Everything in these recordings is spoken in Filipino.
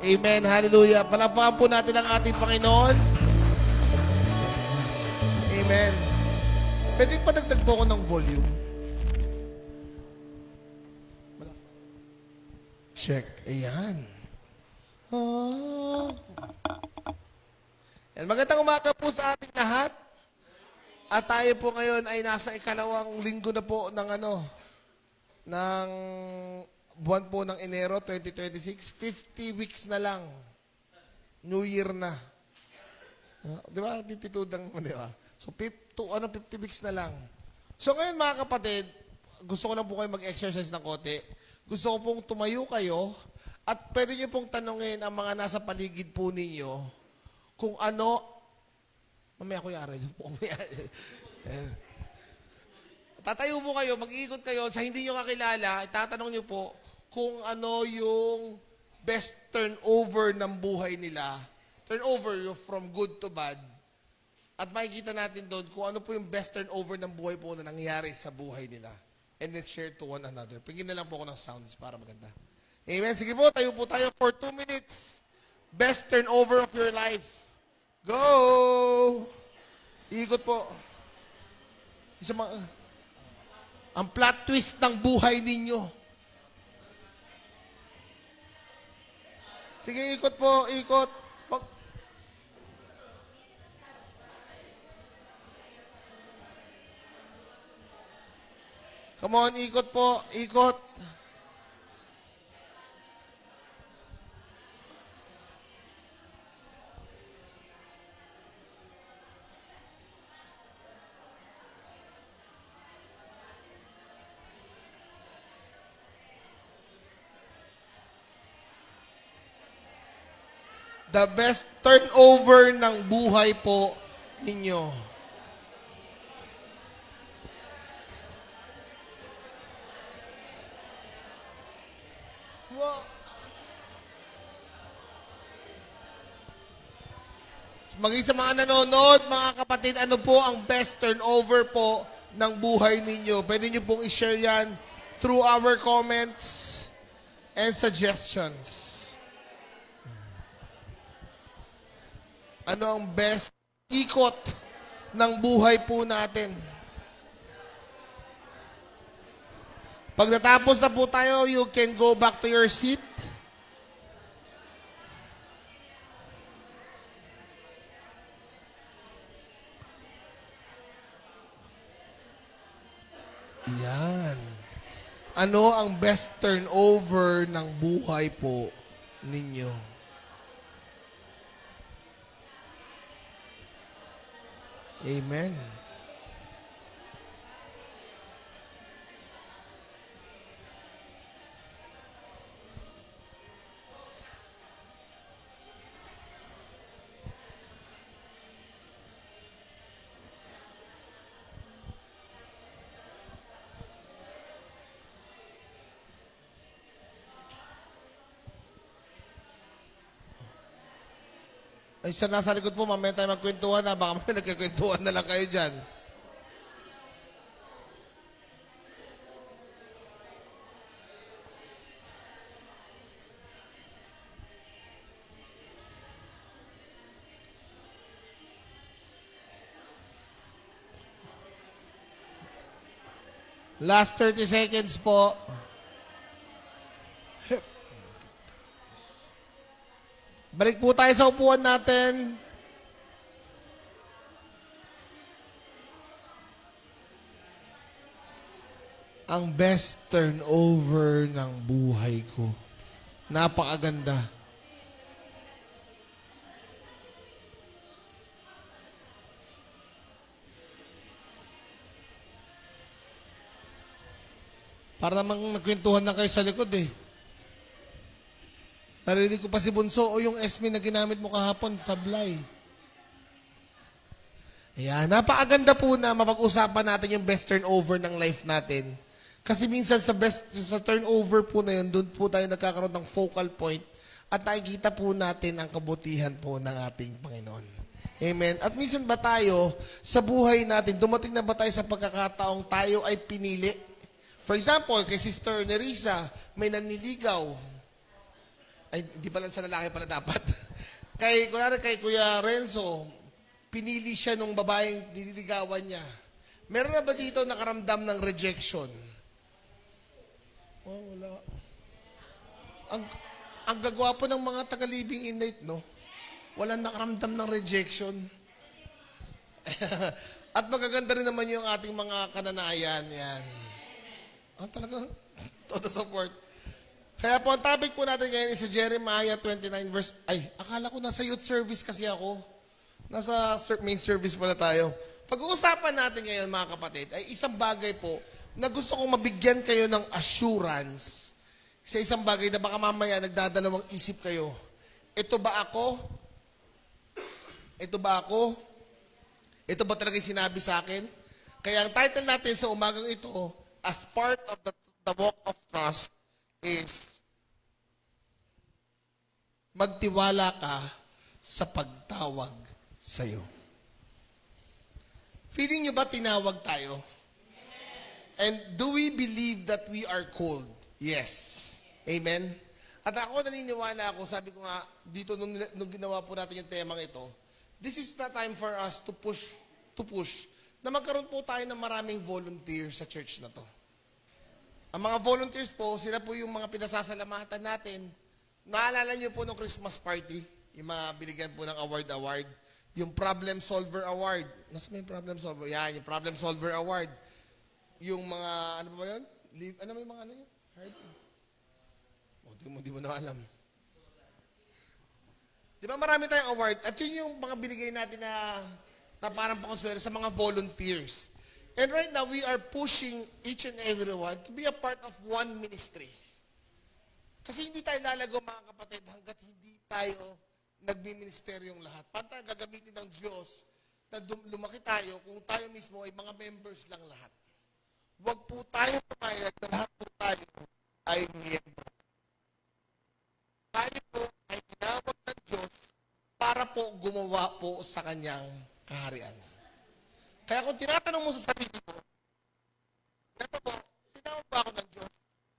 Amen. Hallelujah. Palapakan po natin ang ating Panginoon. Amen. Pwede pa dagdag po ako ng volume? Check. Ayan. Magandang umaga po sa ating lahat. At tayo po ngayon ay nasa ikalawang linggo na po ng buwan po ng Enero 2026. 50 weeks na lang. New Year na. Di ba? 52 di ba? So, 50 weeks na lang. So, ngayon mga kapatid, gusto ko lang po kayo mag-exercise ng konti. Gusto ko pong tumayo kayo at pwede niyo pong tanungin ang mga nasa paligid po ninyo kung ano. Mamaya ko yari. Tatayo po kayo, mag-iikot kayo. Sa hindi nyo kakilala, itatanong nyo po kung ano yung best turnover ng buhay nila. Turnover from good to bad. At makikita natin doon kung ano po yung best turnover ng buhay po na nangyari sa buhay nila. And then share to one another. Pagin na lang po ako ng sounds para maganda. Amen. Sige po, tayo po tayo for 2 minutes. Best turnover of your life. Go! Ikot po. Ang plot twist ng buhay ninyo. Sige, ikot po, ikot. Come on, ikot po, ikot. The best turnover ng buhay po ninyo. Wow. Maging sa mga nanonood, mga kapatid, ano po ang best turnover po ng buhay ninyo? Pwede nyo pong i-share yan through our comments and suggestions. Ano ang best ikot ng buhay po natin? Pag natapos na po tayo, you can go back to your seat. Yan. Ano ang best turnover ng buhay po ninyo? Amen. Ay, sa nasa likod po, mamaya tayo magkwentuhan na. Baka mamaya nagkikwentuhan na lang kayo dyan. Last 30 seconds po. Balik po tayo sa upuan natin. Ang best turnover ng buhay ko. Napakaganda. Para namang nagkwentuhan na kayo sa likod eh. Narinig ko pa si Bunso, o yung Esme na ginamit mo kahapon, sablay. Ayan, napakaganda po na mapag-usapan natin yung best turnover ng life natin. Kasi minsan sa turnover po na yun, doon po tayo nagkakaroon ng focal point at nakikita po natin ang kabutihan po ng ating Panginoon. Amen. At minsan ba tayo, sa buhay natin, dumating na ba tayo sa pagkakataong tayo ay pinili? For example, kay Sister Nerissa, may naniligaw. Ay, hindi pala sa lalaki pala dapat. Kunwari kay Kuya Renzo, pinili siya nung babaeng nililigawan niya. Meron na ba dito nakaramdam ng rejection? Oh, wala. Ang, ang gagwapo ng mga taga-living in night, no? Walang nakaramdam ng rejection. At magaganda rin naman yung ating mga kananayan. Yan. Talaga? Todo support. Kaya po, ang topic po natin ngayon is Jeremiah 29 verse... Ay, akala ko nasa youth service kasi ako. Nasa main service pala tayo. Pag-uusapan natin ngayon, mga kapatid, ay isang bagay po na gusto kong mabigyan kayo ng assurance sa isang bagay na baka mamaya nagdadalawang isip kayo. Ito ba ako? Ito ba ako? Ito ba talaga yung sinabi sa akin? Kaya ang title natin sa umagang ito, as part of the walk of trust, is magtiwala ka sa pagtawag sa'yo. Feeling nyo ba tinawag tayo? And do we believe that we are called? Yes. Amen? At ako naniniwala ako, sabi ko nga, dito nung ginawa po natin yung temang ito, this is the time for us to push, na magkaroon po tayo ng maraming volunteers sa church na to. Ang mga volunteers po, sila po yung mga pinasasalamatan natin. Naalala niyo po nung Christmas party, yung mga binigyan po ng award, yung Problem Solver Award. Nasa may Problem Solver? Yan, yung Problem Solver Award. Yung mga, ano ba yun? Ano ba yung mga ano yun? Hard? Di mo na alam. Di ba marami tayong award? At yun yung mga binigay natin na parang pakaswero sa mga volunteers. And right now, we are pushing each and everyone to be a part of one ministry. Kasi hindi tayo lalago, mga kapatid, hanggat hindi tayo nagmi-ministeryong lahat. Panta gagamitin ng Diyos na lumaki tayo kung tayo mismo ay mga members lang lahat. Huwag po tayo pumayag na lahat po tayo ay miyembro. Tayo po ay tinawag ng Diyos para po gumawa po sa kanyang kaharian. Kaya kung tinatanong mo sa sarili mo, ito po, tinawag ba ako ng Diyos?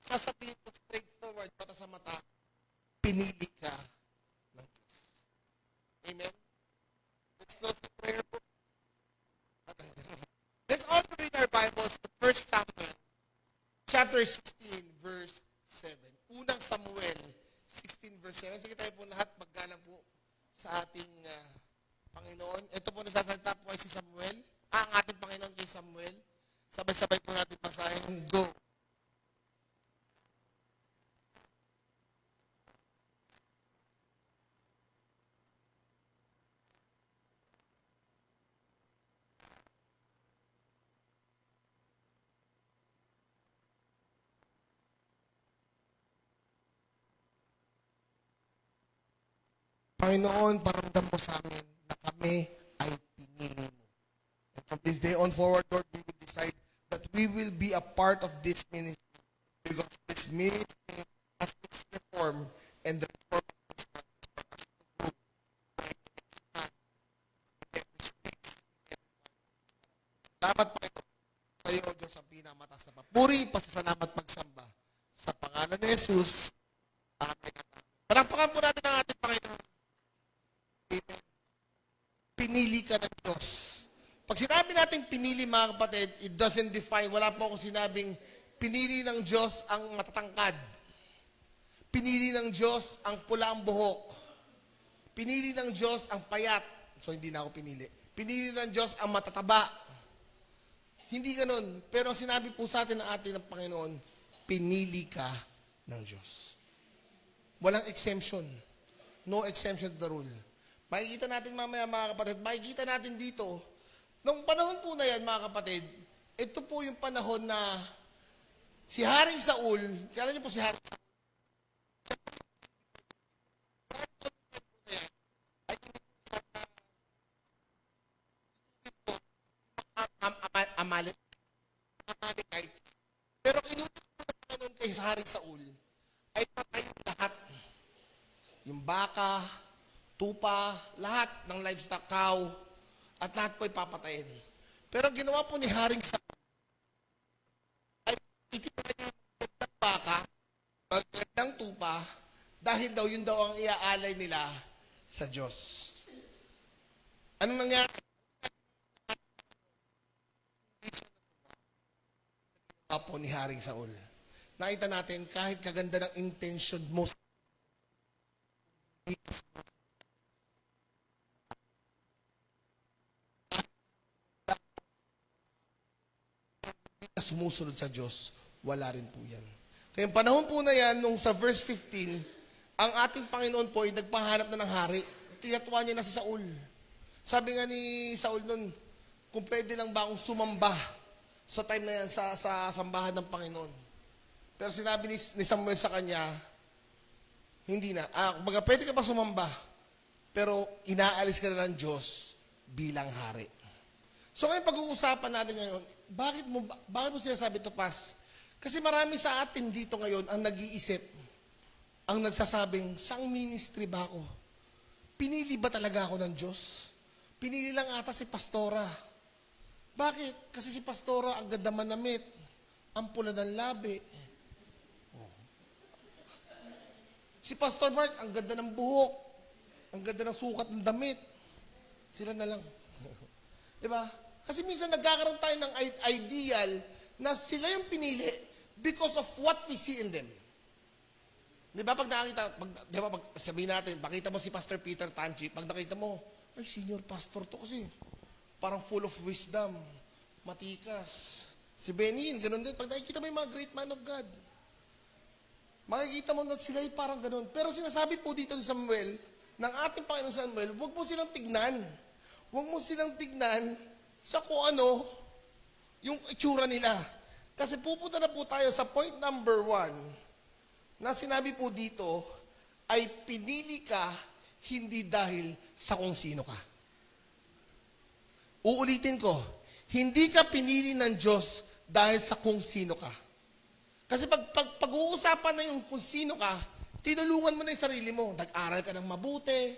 Sasabihin ko straightforward, mata sa mata, pinili ka ng Diyos. Amen? Let's close the prayer po. Let's also read our Bibles to 1 Samuel, chapter 16, verse 7. Unang Samuel, 16, verse 7. Sige tayo po lahat, maggalang po sa ating Panginoon. Ito po nasasalita po ay si Samuel. Ang ating Panginoon kay Samuel. Sabay-sabay po natin basahin. Go. Panginoon, paramdam mo sa amin na kami ay pinili mo. And from this day on forward, Lord, we will decide that we will be a part of this ministry because this ministry has its reform and the reform of this one is for us to grow. Salamat, Panginoon, sa iyo, Diyos, ang pinamatas na papuri, pasasalamat magsamba. Sa pangalan ni Jesus, amen. Palakpakan po natin ang ating Panginoon. Amen. Pinili ka ng Diyos. Pag sinabi natin pinili, mga kapatid, it doesn't define. Wala po akong sinabing pinili ng Diyos ang matatangkad. Pinili ng Diyos ang pula ang buhok. Pinili ng Diyos ang payat. So, hindi na ako pinili. Pinili ng Diyos ang matataba. Hindi ganun. Pero sinabi po sa atin ng ating Panginoon, pinili ka ng Diyos. Walang exemption. No exemption to the rule. Makikita natin mamaya, mga kapatid, makikita natin dito, nung panahon po na yan, mga kapatid, ito po yung panahon na si Haring Saul, kaya niyo po si Haring Saul, Amalekites. Pero inutos po ng Panginoon kay Haring Saul, ay patayin lahat. Yung baka, tupa, lahat ng livestock, cow, at lahat po ay papatayin. Pero ginawa po ni Haring Saul, ay itinala niya ng baka, magandang tupa, Dahil daw, yun daw ang iaalay nila sa Diyos. Anong nangyari po ni Haring Saul? Nakita natin, kahit kaganda ng intention mo, sumusunod sa Diyos, wala rin po yan. Kaya yung panahon po na yan, nung sa verse 15, ang ating Panginoon po ay nagpahanap na ng hari. Tinatuwa niya na si Saul. Sabi nga ni Saul nun, kung pwede lang ba akong sumamba sa time na yan sa sambahan ng Panginoon. Pero sinabi ni Samuel sa kanya, hindi na. Kumbaga, pwede ka pa sumamba, pero inaalis ka na ng Diyos bilang hari. So ngayon pag-uusapan natin ngayon, bakit mo sinasabi ito, Pas? Kasi marami sa atin dito ngayon ang nag-iisip, ang nagsasabing, saang ministry ba ako? Pinili ba talaga ako ng Diyos? Pinili lang ata si Pastora. Bakit? Kasi si Pastora ang ganda manamit, ang pula ng labi. Si Pastor Mark, ang ganda ng buhok, ang ganda ng sukat ng damit. Sila na lang. Diba? Kasi minsan nagkakaroon tayo ng ideal na sila yung pinili because of what we see in them. Di ba? Pag nakakita, pag sabihin natin, pakita mo si Pastor Peter Tanchi, pag nakita mo, ay, senior pastor to kasi. Parang full of wisdom, matikas. Si Benin, ganun din. Pag nakikita mo yung mga great man of God, makikita mo na sila ay parang ganun. Pero sinasabi po dito ni Samuel, ng ating Panginoon Samuel, huwag mo silang tignan. Huwag mo silang tignan sa kung ano yung itsura nila. Kasi pupunta na po tayo sa point number 1 na sinabi po dito ay pinili ka hindi dahil sa kung sino ka. Uulitin ko, hindi ka pinili ng Diyos dahil sa kung sino ka. Kasi pag-uusapan na yung kung sino ka, tinulungan mo na yung sarili mo. Nag-aral ka ng mabuti,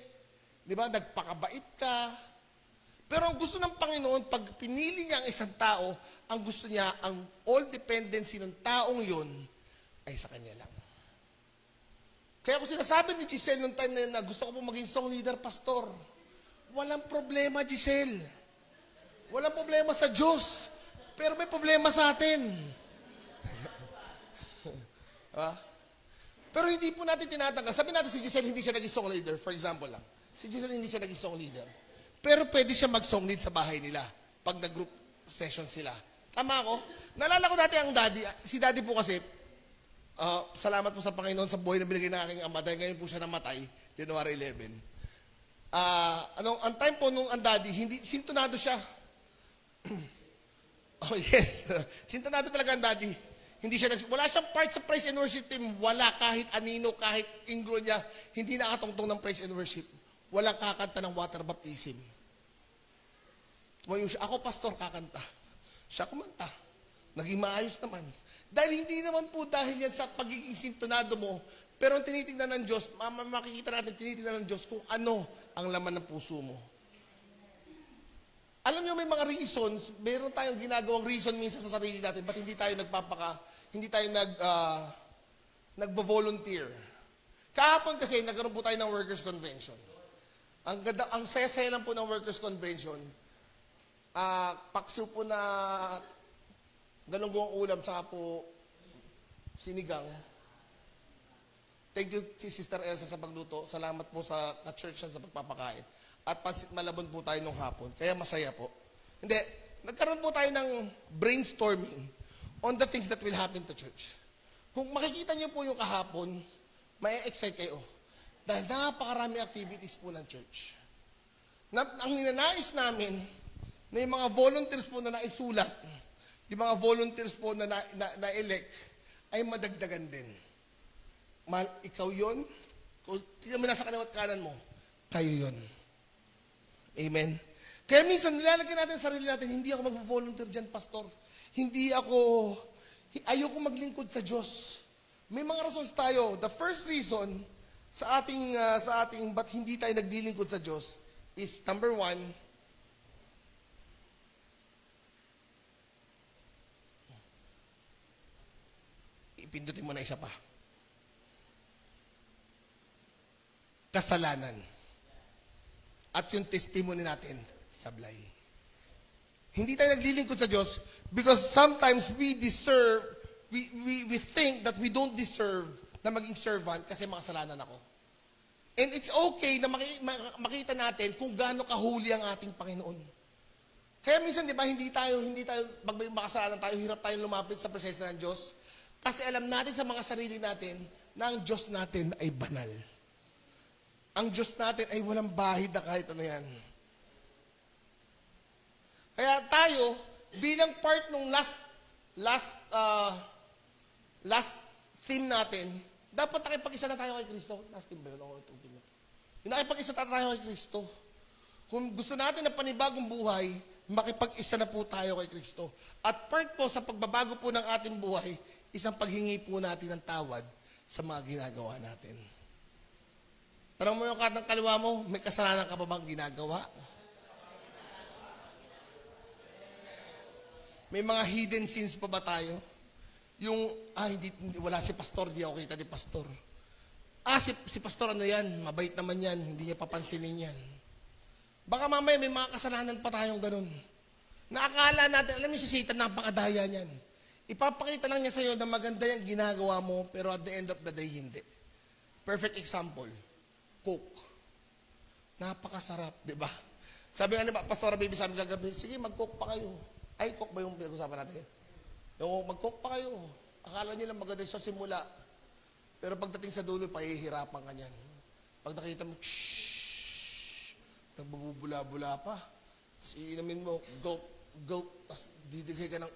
di ba? Nagpakabait ka. Pero ang gusto ng Panginoon, pag pinili niya ang isang tao, ang gusto niya, ang all dependency ng taong yun, ay sa kanya lang. Kaya kung sinasabi ni Giselle noong time na yun na gusto ko po maging song leader, pastor, walang problema, Giselle. Walang problema sa Diyos. Pero may problema sa atin. Pero hindi po natin tinatanggal. Sabi natin si Giselle hindi siya naging song leader, for example lang. Si Giselle hindi siya naging song leader. Pero pwede siya mag-song lead sa bahay nila pag nag-group session sila. Tama ako? Naalala ko dati ang daddy. Si daddy po kasi, salamat po sa Panginoon sa buhay na binigay ng aking ama dahil ngayon po siya namatay, January 11. Ang time po nung ang daddy, hindi, sintonado siya. Oh yes, sintonado talaga ang daddy. Hindi siya wala siyang part sa praise and worship team. Wala kahit anino, kahit ingro niya, hindi nakatungtong ng praise and worship. Walang kakanta ng water baptism. Tumayo siya, ako pastor kakanta. Siya kumanta. Naging maayos naman. Dahil hindi naman po dahil yan sa pagiging sintonado mo, pero ang tinitingnan ng Diyos, makikita natin tinitingnan ng Diyos kung ano ang laman ng puso mo. Alam niyo may mga reasons, meron tayong ginagawang reason minsan sa sarili natin, ba't hindi tayo nagbo-volunteer. Kahapon kasi nagkaroon po tayo ng workers convention. Ang saya-saya lang po ng workers convention, paksiw po na galunggong ulam, saka po sinigang. Thank you si Sister Elsa sa pagluto. Salamat po sa church sa pagpapakain. At pansit malabon po tayo nung hapon. Kaya masaya po. Hindi, nagkaroon po tayo ng brainstorming on the things that will happen to church. Kung makikita niyo po yung kahapon, may excite kayo. Dahil napakarami activities po ng church. Ang ninanais namin, na yung mga volunteers po na naisulat, yung mga volunteers po na na-elect, ay madagdagan din. Ikaw yun, kung tingnan mo nasa kaliwat kanan mo, kayo yun. Amen? Kaya minsan, nilalagyan natin sa sarili natin, hindi ako mag-volunteer dyan, pastor. Ayoko maglingkod sa Diyos. May mga reasons tayo. The first reason sa ating ba't hindi tayo naglilingkod sa Diyos is number 1, ipindutin mo na isa pa. kasalanan. At yung testimony natin, sablay. Hindi tayo naglilingkod sa Diyos because sometimes we think that we don't deserve na maging servant kasi makasalanan ako. And it's okay na makita natin kung gaano kahuli ang ating Panginoon. Kaya minsan, di ba, hindi tayo, pag may makasalanan tayo, hirap tayong lumapit sa presensya ng Diyos. Kasi alam natin sa mga sarili natin na ang Diyos natin ay banal. Ang Diyos natin ay walang bahid na kahit ano yan. Kaya tayo, bilang part ng last theme natin, dapat nakipag-isa na tayo kay Kristo. Last theme ba yun? Yung nakipag-isa na tayo kay Kristo. Kung gusto natin ng panibagong buhay, makipag-isa na po tayo kay Kristo. At part po sa pagbabago po ng ating buhay, isang paghingi po natin ng tawad sa mga ginagawa natin. Tanong mo yung katang kaliwa mo, may kasalanan ka ba bang ginagawa? May mga hidden sins pa ba tayo? Yung, wala si pastor, di ako kita ni pastor. Si pastor ano yan? Mabait naman yan, hindi niya papansinin yan. Baka mamaya may mga kasalanan pa tayong ganun. Naakala natin, alam niyo si Satan, napakadaya niyan. Ipapakita lang niya sa'yo na maganda yung ginagawa mo, pero at the end of the day, hindi. Perfect example, Coke. Napakasarap, di ba? Sabi nga ni Pastor Baby, sabi kagabi, sige, mag-Coke pa kayo. Ay, Coke ba yung pinag-usapan natin? Yung mag-Coke pa kayo. Akala nyo lang maganda sa simula. Pero pagdating sa dulo, pahihirapan ka niyan. Pag nakita mo, nagbubula-bula pa. Tapos iinamin mo, gulp, tapos didigay ka ng,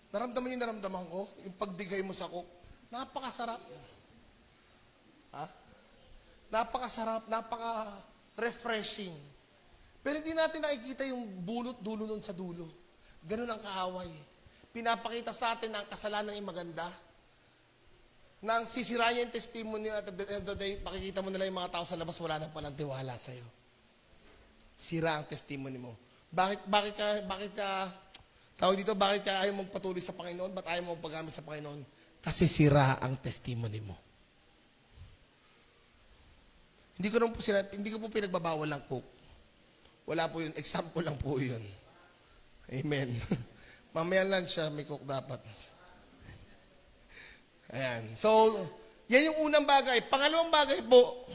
Naramdaman yung naramdaman ko? Yung pagdigay mo sa Coke. Napakasarap. Napakasarap, napaka-refreshing. Pero hindi natin nakikita yung bunot-dulo nun sa dulo. Ganun ang kaaway. Pinapakita sa atin na ang kasalanan ay maganda. Nang sisira niya yung testimony at the end of the day, makikita mo nila yung mga tao sa labas, wala na palang tiwala sa'yo. Sira ang testimony mo. Bakit ka ayaw magpatuloy sa Panginoon? Ba't ayaw mo magpagamit sa Panginoon? Kasi sira ang testimony mo. Hindi ko po pinagbabawal ng Coke. Wala po yun. Example lang po yun. Amen. Mamaya lunch siya, may Coke dapat. Ayan. So, yan yung unang bagay. Pangalawang bagay po,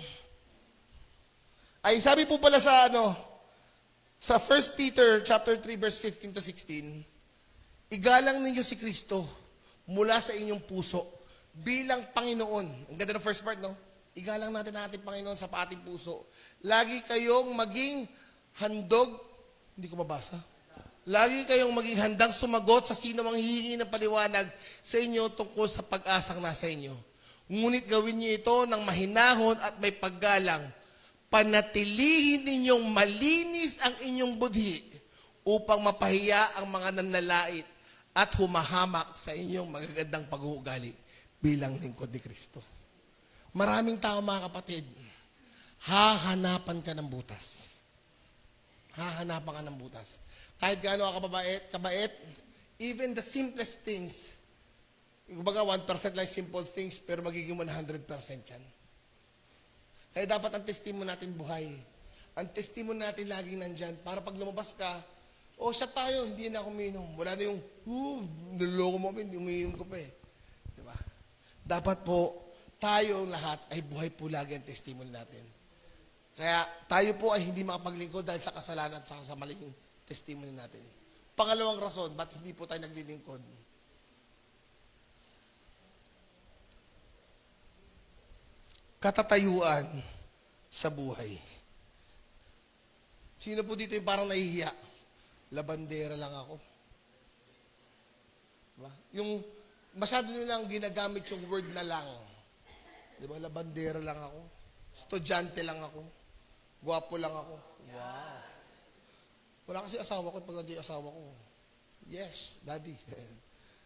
ay sabi po pala sa sa 1 Peter chapter 3 verse 15 to 16, igalang ninyo si Kristo mula sa inyong puso bilang Panginoon. Ang ganda ng first part, no? Igalang natin ang ating Panginoon sa ating puso. Lagi kayong maging handog, hindi ko mabasa. Lagi kayong maging handang sumagot sa sino mang hihingi ng paliwanag sa inyo tungkol sa pag-asang nasa inyo. Ngunit gawin niyo ito ng mahinahon at may paggalang. Panatilihin ninyong malinis ang inyong budhi upang mapahiya ang mga nanlalait at humahamak sa inyong magagandang pag-uugali bilang lingkod ni Kristo. Maraming tao, mga kapatid, hahanapan ka ng butas. Hahanapan ka ng butas. Kahit gaano ka kabait, even the simplest things, kumbaga 1% lang simple things, pero magiging 100% yan. Kaya dapat ang testimony natin buhay. Ang testimony natin laging nandyan. Para pag lumabas ka, siya tayo, hindi na ako umiinom. Wala na yung, niloloko mo, hindi umiinom ko pa eh. Diba? Dapat po, tayo lahat ay buhay po lagi ang testimony natin. Kaya tayo po ay hindi makapaglingkod dahil sa kasalanan at sa maling testimony natin. Pangalawang rason, ba't hindi po tayo naglilingkod? Katatayuan sa buhay. Sino po dito yung parang nahihiya? Labandera lang ako. Diba? Yung masyado nilang ginagamit yung word na lang. Diba? Labandera lang ako. Estudyante lang ako. Gwapo lang ako. Wow. Wala kasi asawa ko pag hindi asawa ko. Yes, daddy.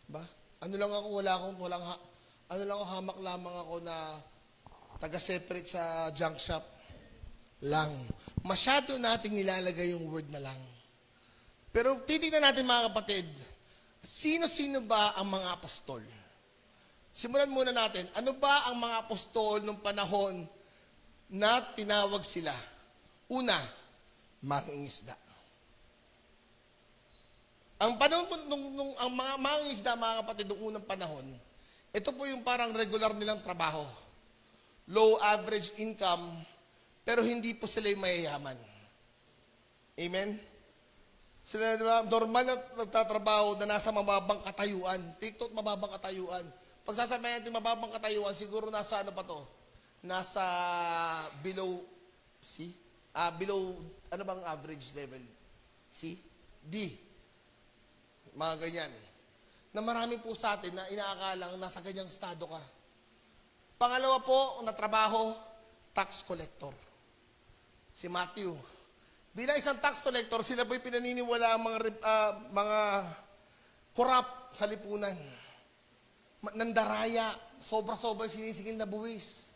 Ba? Ano lang ako, hamak lamang ako na taga-separate sa junk shop lang. Masyado nating nilalagay yung word na lang. Pero titignan natin, mga kapatid, sino-sino ba ang mga apostol? Simulan muna natin, ano ba ang mga apostol nung panahon na tinawag sila. Una, mangingisda. Ang panahon po, ang mga mangingisda, mga kapatid, noong unang panahon, ito po yung parang regular nilang trabaho. Low average income, pero hindi po sila yung mayayaman. Amen? Sila, diba, normal na nagtatrabaho na nasa mababang katayuan. TikTok, mababang katayuan. Pag sasabihin natin mababang katayuan, siguro nasa ano pa to? Nasa below C? Below, ano bang average level? C? D. Mga ganyan. Na marami po sa atin na inaakalang nasa ganyang estado ka. Pangalawa po, na trabaho, tax collector. Si Matthew. Bilang isang tax collector, sila po'y pinaniniwala ang mga korap sa lipunan. Nandaraya, sobra-sobra sinisigil na buwis.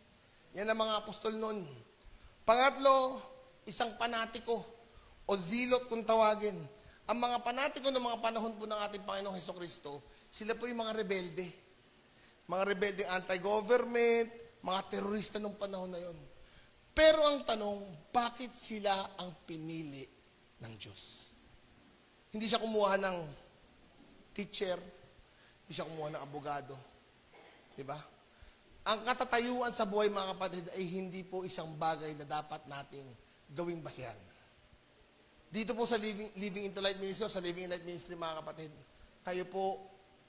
Yan ang mga apostol nun. Pangatlo, isang panatiko o zilot kung tawagin. Ang mga panatiko ng mga panahon po ng ating Panginoong Hesukristo, sila po yung mga rebelde. Mga rebelde anti-government, mga terorista ng panahon na yon. Pero ang tanong, bakit sila ang pinili ng Diyos? Hindi siya kumuha ng teacher, hindi siya kumuha ng abogado. Diba? Ang katatayuan sa buhay, mga kapatid, ay hindi po isang bagay na dapat nating gawing basihan. Dito po sa Living into Light Ministry, sa Living in Light Ministry, mga kapatid, tayo po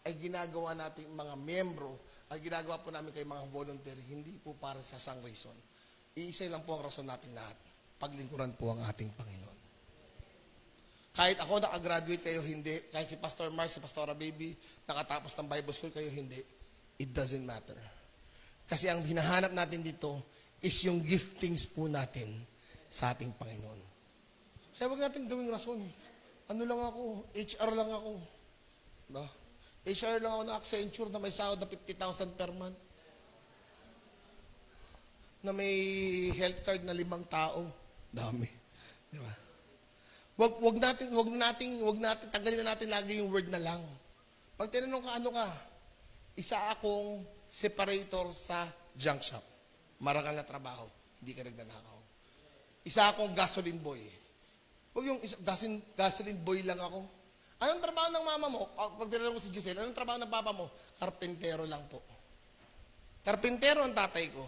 ay ginagawa nating mga membro, at ginagawa po namin kay mga volunteer, hindi po para sa isang reason. Iisa lang po ang rason natin lahat. Paglingkuran po ang ating Panginoon. Kahit ako nakagraduate, kayo hindi. Kahit si Pastor Mark, si Pastora Baby, nakatapos ng Bible School, kayo hindi. It doesn't matter. Kasi ang hinahanap natin dito is yung giftings po natin sa ating Panginoon. Kaya wag natin gawing rason. Ano lang ako? HR lang ako. No? HR lang ako na Accenture na may sahod na 50,000 per month. Na may health card na 5 tao. Dami. Di ba? Wag natin tanggalin na natin lagi yung word na lang. Pag tinanong ka, ano ka? Isa akong separator sa junk shop. Marangal na trabaho. Hindi ka nagnanakaw. Isa akong gasoline boy. Huwag yung gasoline boy lang ako. Anong trabaho ng mama mo? Pag tinanong ko si Giselle, anong trabaho ng papa mo? Karpentero lang po. Karpentero ang tatay ko.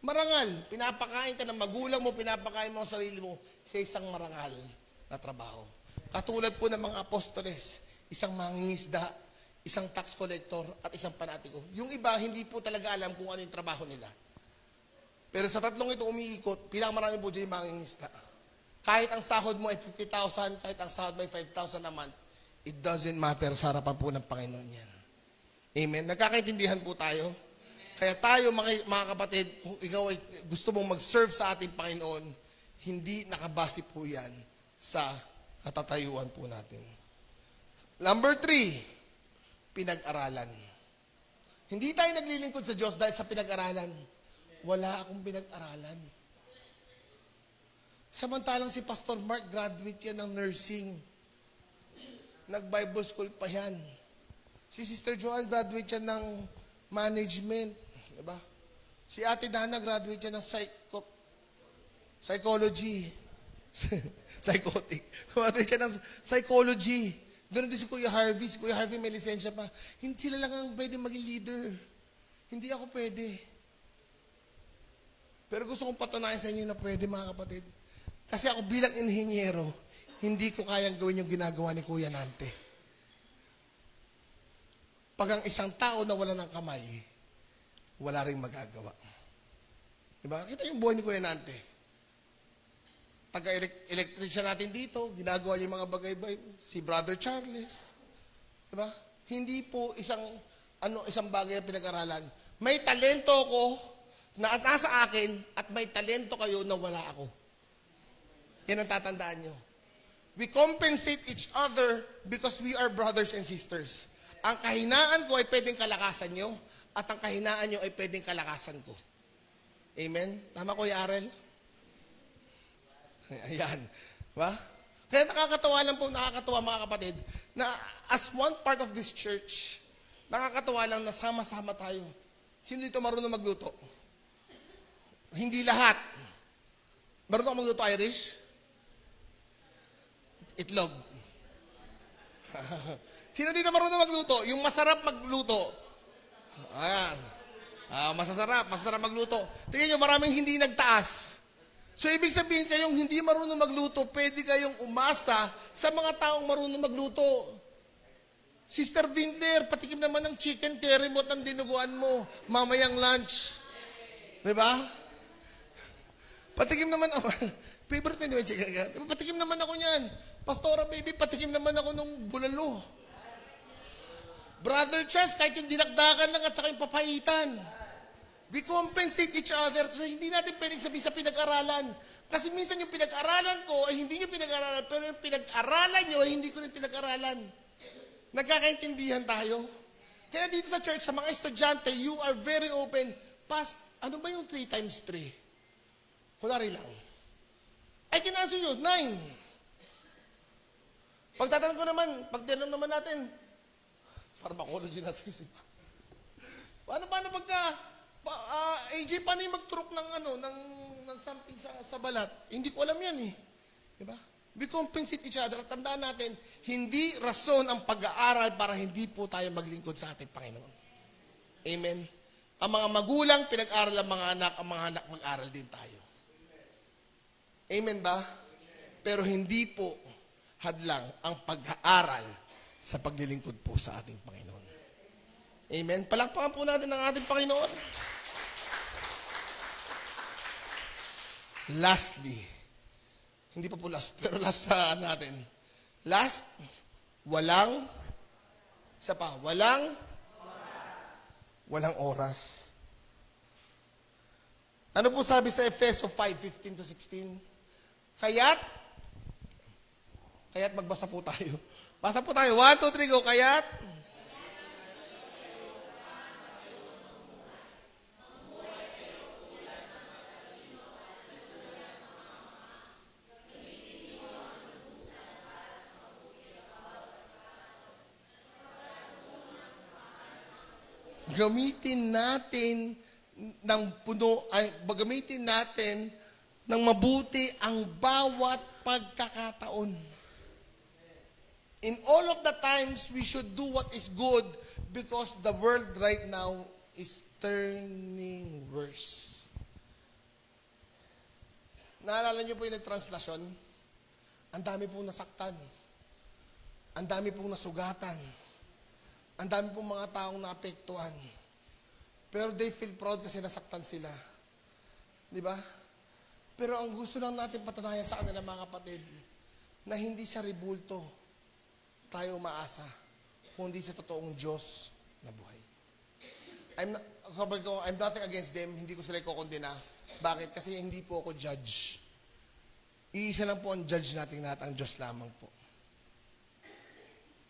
Marangal, pinapakain ka ng magulang mo, pinapakain mo ang sarili mo sa isang marangal na trabaho. Katulad po ng mga apostoles, isang mangingisda, isang tax collector, at isang panatiko. Yung iba, hindi po talaga alam kung ano yung trabaho nila. Pero sa tatlong ito umiikot, pinakamarami po dyan yung mangingisda. Kahit ang sahod mo ay 50,000, kahit ang sahod mo ay 5,000 a month, it doesn't matter, sa harapan po ng Panginoon yan. Amen? Nagkakaintindihan po tayo? Kaya tayo, mga kapatid, kung ikaw ay gusto mong mag-serve sa ating Panginoon, hindi nakabase po yan sa katatayuan po natin. Number 3, pinag-aralan. Hindi tayo naglilingkod sa Diyos dahil sa pinag-aralan. Wala akong pinag-aralan. Samantalang si Pastor Mark, graduate yan ng nursing. Nag-Bible school pa yan. Si Sister Joanne, graduate yan ng management. Diba? Si Ate Dana, graduate siya ng psychology. Psychotic. Graduate siya ng psychology. Ganoon din si Kuya Harvey. Si Kuya Harvey may lisensya pa. Hindi sila lang ang pwede maging leader. Hindi ako pwede. Pero gusto kong patunayan sa inyo na pwede, mga kapatid. Kasi ako bilang inhinyero, hindi ko kayang gawin yung ginagawa ni Kuya Nante. Pag ang isang tao na wala ng kamay, wala rin magagawa. Diba? Kita yung buhay ni Kuya Nante. Taga-electric siya natin dito, ginagawa niya yung mga bagay-bagay. Si Brother Charles. Diba? Hindi po isang bagay na pinag-aralan. May talento ko na nasa akin at may talento kayo na wala ako. Yan ang tatandaan nyo. We compensate each other because we are brothers and sisters. Ang kahinaan ko ay pwedeng kalakasan nyo, at ang kahinaan nyo ay pwedeng kalakasan ko. Amen? Tama ko, Yarel? Ayan. Ba? Kaya nakakatawa mga kapatid, na as one part of this church, nakakatawa lang na sama-sama tayo. Sino dito marunong magluto? Hindi lahat. Marunong ka magluto Irish? Itlog. Sino dito marunong magluto? Yung masarap magluto. Ayan. Masasarap magluto. Tingnan nyo, maraming hindi nagtaas. So, ibig sabihin kayong hindi marunong magluto, pwede kayong umasa sa mga taong marunong magluto. Sister Vindler, patikim naman ng chicken curry mo at ang dinuguan mo. Mamayang lunch. Diba? Patikim naman ako. Favorite mo yung chicken curry? Patikim naman ako niyan. Pastora baby, patikim naman ako nung bulalo. Brother Charles, kahit yung dinakdakan lang at saka yung papaitan. We compensate each other kasi hindi natin pwedeng sabihin sa pinag-aralan. Kasi minsan yung pinag-aralan ko ay hindi nyo pinag-aralan, pero yung pinag-aralan nyo ay hindi ko rin pinag-aralan. Nagkakaintindihan tayo. Kaya dito sa church, sa mga estudyante, you are very open. Ano ba yung 3 times 3? Kunwari lang. I can answer you, 9. Pagtatanong ko naman, pagtanong naman natin, pharmacology na sa isip ko. Paano pagka, AJ, paano yung magturok ng something sa balat? Hindi ko alam yan eh. Diba? We compensate each other. At tandaan natin, hindi rason ang pag-aaral para hindi po tayo maglingkod sa ating Panginoon. Amen? Ang mga magulang, pinag-aral ang mga anak mag-aral din tayo. Amen ba? Pero hindi po hadlang ang pag-aaral sa paglilingkod po sa ating Panginoon. Amen? Palakpakan po natin ang ating Panginoon. Lastly, hindi pa po last, pero last sa natin. Last, walang oras. Ano po sabi sa Efeso 5:15-16? Kaya't magbasa po tayo. Basa po tayo. 1, 2, 3, go. Kaya't gamitin natin ng mabuti ang bawat pagkakataon. In all of the times, we should do what is good because the world right now is turning worse. Naalala niyo po yung nagtranslasyon? Ang dami pong nasaktan. Ang dami pong nasugatan. Ang dami pong mga taong naapektuhan. Pero they feel proud kasi nasaktan sila. Di ba? Pero ang gusto lang natin patunayan sa kanila mga kapatid, na hindi sa rebulto tayo umaasa, kundi sa totoong Diyos na buhay. I'm nothing against them, hindi ko sila ikokondena. Bakit? Kasi hindi po ako judge. Iisa lang po ang judge natin lahat, ang Diyos lamang po.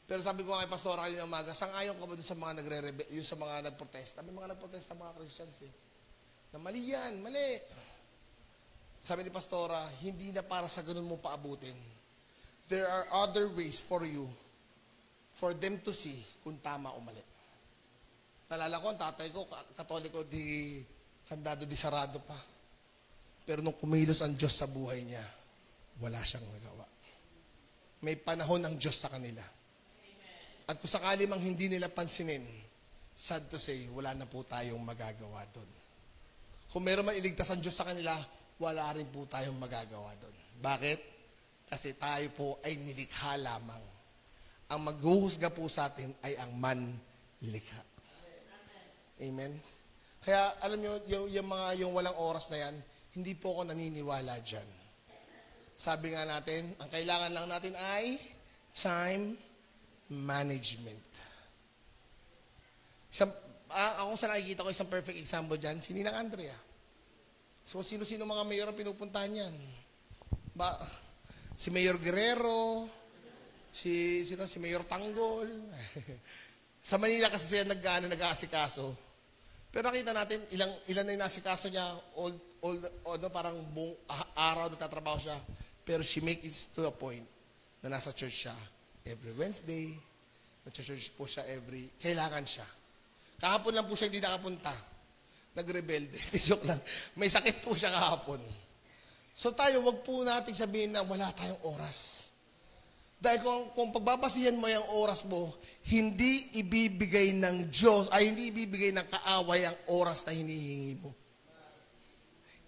Pero sabi ko kay Pastora kanina umaga, sang-ayon ka ba doon sa mga yung sa mga nagprotesta? May mga nagprotesta mga Christians eh. Na mali yan, mali. Sabi ni Pastora, hindi na para sa ganun mo paabutin. There are other ways for you, for them to see kung tama o mali. Nalala ko, ang tatay ko, Katoliko, kandado di sarado pa. Pero nung kumilos ang Diyos sa buhay niya, wala siyang nagawa. May panahon ang Diyos sa kanila. At kung sakali mang hindi nila pansinin, sad to say, wala na po tayong magagawa doon. Kung meron man iligtas ang Diyos sa kanila, wala rin po tayong magagawa doon. Bakit? Kasi tayo po ay nilikha lamang. Ang maghuhusga po sa atin ay ang manlikha. Amen? Kaya alam nyo, yung walang oras na yan, hindi po ako naniniwala dyan. Sabi nga natin, ang kailangan lang natin ay time management. Ako sa nakikita ko, isang perfect example dyan, si Ninang Andrea. So, sino-sino mga mayor ang pinupuntahan yan? Si Mayor Guerrero, si Mayor Tanggol. Sa Manila kasi siya nag-aasikaso. Pero nakita natin, ilan na yung nasikaso niya, parang buong araw nagtatrabaho siya. Pero she makes it to a point na nasa church siya every Wednesday, nasa church po siya kailangan siya. Kahapon lang po siya hindi nakapunta. nagrebelde. Joke lang. May sakit po siya kahapon. So tayo, wag po nating sabihin na wala tayong oras. Dahil kung pagbabasihan mo yung oras mo, hindi ibibigay ng Diyos, ay hindi ibibigay ng kaaway ang oras na hinihingi mo.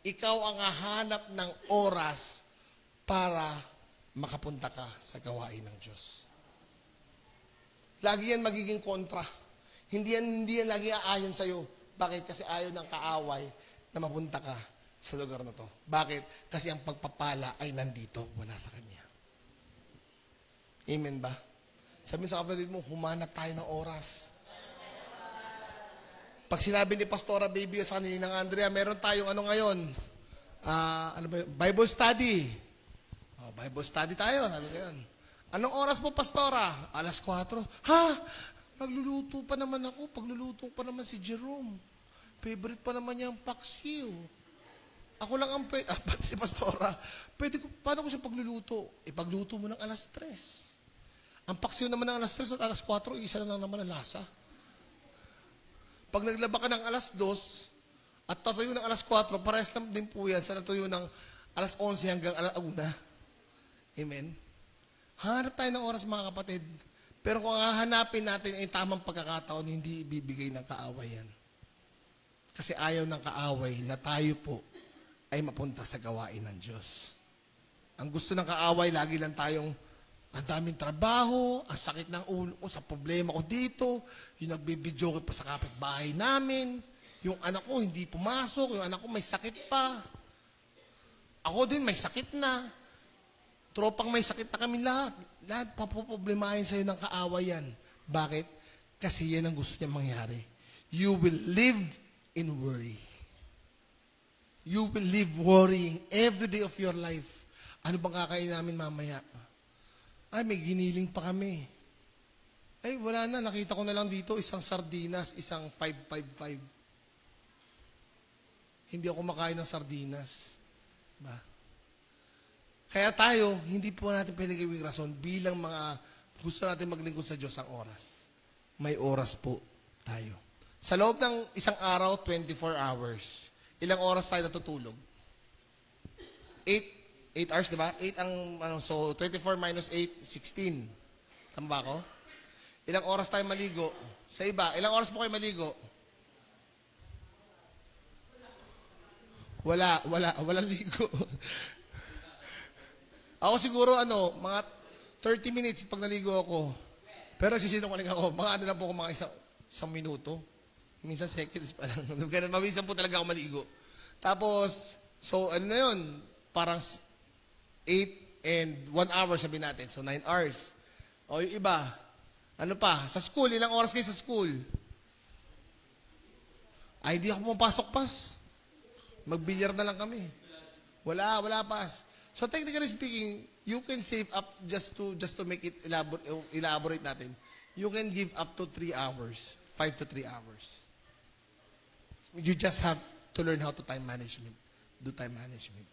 Ikaw ang hahanap ng oras para makapunta ka sa gawain ng Diyos. Lagi yan magiging kontra. Hindi yan lagi aayon sa'yo. Bakit? Kasi ayaw ng kaaway na mapunta ka sa lugar na to. Bakit? Kasi ang pagpapala ay nandito, wala sa Kanya. Amen ba? Sabihin sa kapatid mo, humanap tayo ng oras. Pag sinabi ni Pastora Baby sa kanina ng Andrea, meron tayong ano ngayon? Bible study. Bible study tayo, sabi ko yun. Anong oras po, Pastora? 4:00. Ha? Magluluto pa naman ako. Pagluluto pa naman si Jerome. Favorite pa naman niya ang paksiw. Ako lang ang pati si Pastora. Paano ko siya pagluluto? Pagluto mo ng 3:00. Ang paksiw naman ng 3:00 at 4:00, isa lang naman ang lasa. Pag naglaba ka ng 2:00 at tatuyo ng 4:00, parehas lang din po yan sa natuyo ng 11:00 hanggang 1:00. Amen? Hanap tayo ng oras, mga kapatid. Pero kung hahanapin natin ay tamang pagkakataon, hindi ibibigay ng kaaway yan. Kasi ayaw ng kaaway na tayo po ay mapunta sa gawain ng Diyos. Ang gusto ng kaaway, lagi lang tayong ang daming trabaho, ang sakit ng ulo ko, sa problema ko dito, yung nagbibidyo ko pa sa kapitbahay namin, yung anak ko hindi pumasok, yung anak ko may sakit pa. Ako din may sakit na. Tropang may sakit na kami lahat. Lahat papoproblemahin sa'yo ng kaaway yan. Bakit? Kasi yan ang gusto niya mangyari. You will live in worry. You will live worrying every day of your life. Ano bang kakain namin mamaya? Ay, may giniling pa kami. Ay, wala na. Nakita ko na lang dito, isang sardinas, isang 555. Hindi ako makain ng sardinas. Ba? Kaya tayo, hindi po natin pinagawing rason bilang mga gusto natin maglingkod sa Diyos ang oras. May oras po tayo. Sa loob ng isang araw, 24 hours. Ilang oras tayo natutulog? 8 hours, di ba? 8 ang, so 24 minus 8, 16. Tama ba ako? Ilang oras tayo maligo? Sa iba, ilang oras po kayo maligo? Walang ligo. Ako siguro, mga 30 minutes pag naligo ako. Pero sisinungaling ako, mga lang po ako, mga isang minuto. Minsan seconds pa lang. Ganun, mabisan po talaga ako maligo. Tapos, so na yun? Parang 8 and 1 hour sabihin natin. So 9 hours. O yung iba, sa school, ilang oras kayo sa school? Ay, di ako pumapasok pas. Magbilyar na lang kami. Wala pas. So technically speaking, you can save up just to make it elaborate natin. You can give up to 3 hours, 5 to 3 hours. You just have to learn how to time management. Do time management.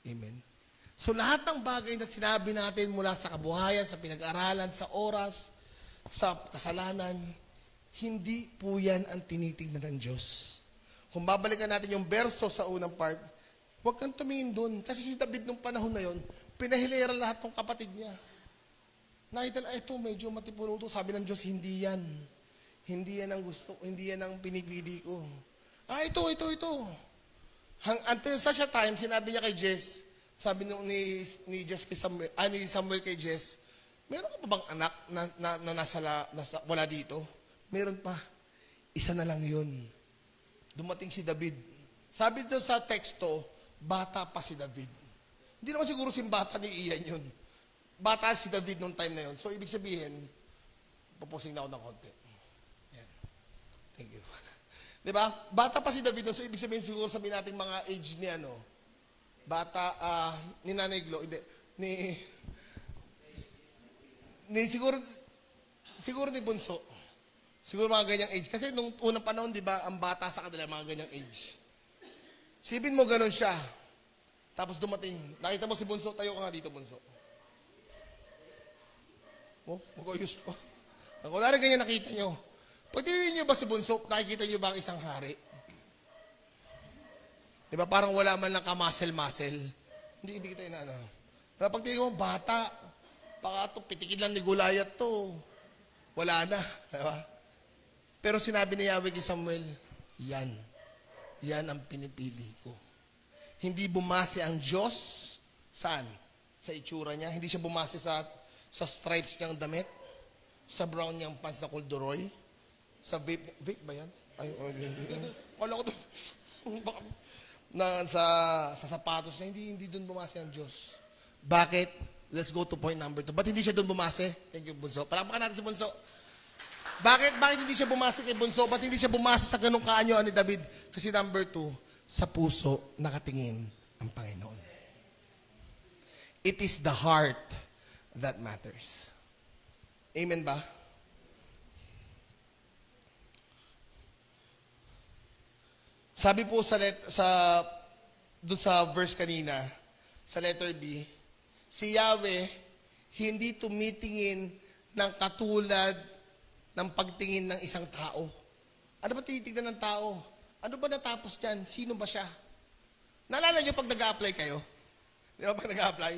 Amen. So lahat ng bagay na sinabi natin mula sa kabuhayan, sa pinag-aralan, sa oras, sa kasalanan, hindi po yan ang tinitignan ng Diyos. Kung babalikan natin yung verso sa unang part, huwag kang tumingin doon. Kasi si David nung panahon na yon, pinahilera lahat ng kapatid niya. Nakita na, ito, medyo matipuno ito. Sabi ng Diyos, hindi yan. Hindi yan ang gusto, hindi yan ang pinipili ko. Ito. Until such a time, sinabi niya kay Jess, sabi ni Jess kay Samuel, ni Samuel kay Jess, meron ka pa bang anak na wala dito? Meron pa. Isa na lang yun. Dumating si David. Sabi doon sa teksto, bata pa si David. Hindi naman siguro bata ni Ian yun. Bata si David noong time na yun. So, ibig sabihin, puposing na ako ng konti. Yan. Thank you. Diba? Bata pa si David noon. So, ibig sabihin siguro sabihin natin mga age ni bata, ni Nanay Glo, siguro ni Bunso. Siguro mga ganyang age. Kasi nung unang panahon, di ba, ang bata sa kanila, mga ganyang age. Sipin mo, ganun siya. Tapos dumating. Nakita mo si Bunso, tayo ka nga dito, Bunso. Mag-ayos pa. Kung wala rin ganyan nakita nyo. Pag tinignan nyo ba si Bunso, nakikita nyo ba ang isang hari? Di ba? Parang wala man lang ka-muscle-muscle. Hindi kita inaano. Diba? Pag tingin mo, bata, baka ito, pitikin lang ni Goliath to. Wala na. Diba? Pero sinabi ni Yahweh kay Samuel, yan ang pinipili ko. Hindi bumase ang Diyos, saan? Sa itsura niya. Hindi siya bumase sa stripes niyang damit, sa brown niyang pants na corduroy, sa vape ba yan? Ay, kala ko doon, sa sapatos niya, hindi doon bumase ang Diyos. Bakit? Let's go to point number 2. Ba't hindi siya doon bumase? Thank you, Bunso. Palakpakan natin si Bunso. Bakit hindi siya bumase kay Bunso? Ba't hindi siya bumase sa ganung kaanyuan ni David? Kasi number 2, sa puso nakatingin ang Panginoon. It is the heart that matters. Amen ba? Sabi po dun sa verse kanina, sa letter B, si Yahweh hindi tumitingin ng katulad ng pagtingin ng isang tao. Ano ba tinitignan ng tao? Ano ba natapos dyan? Sino ba siya? Naalala nyo pag nag-a-apply kayo? Di ba pag nag-a-apply?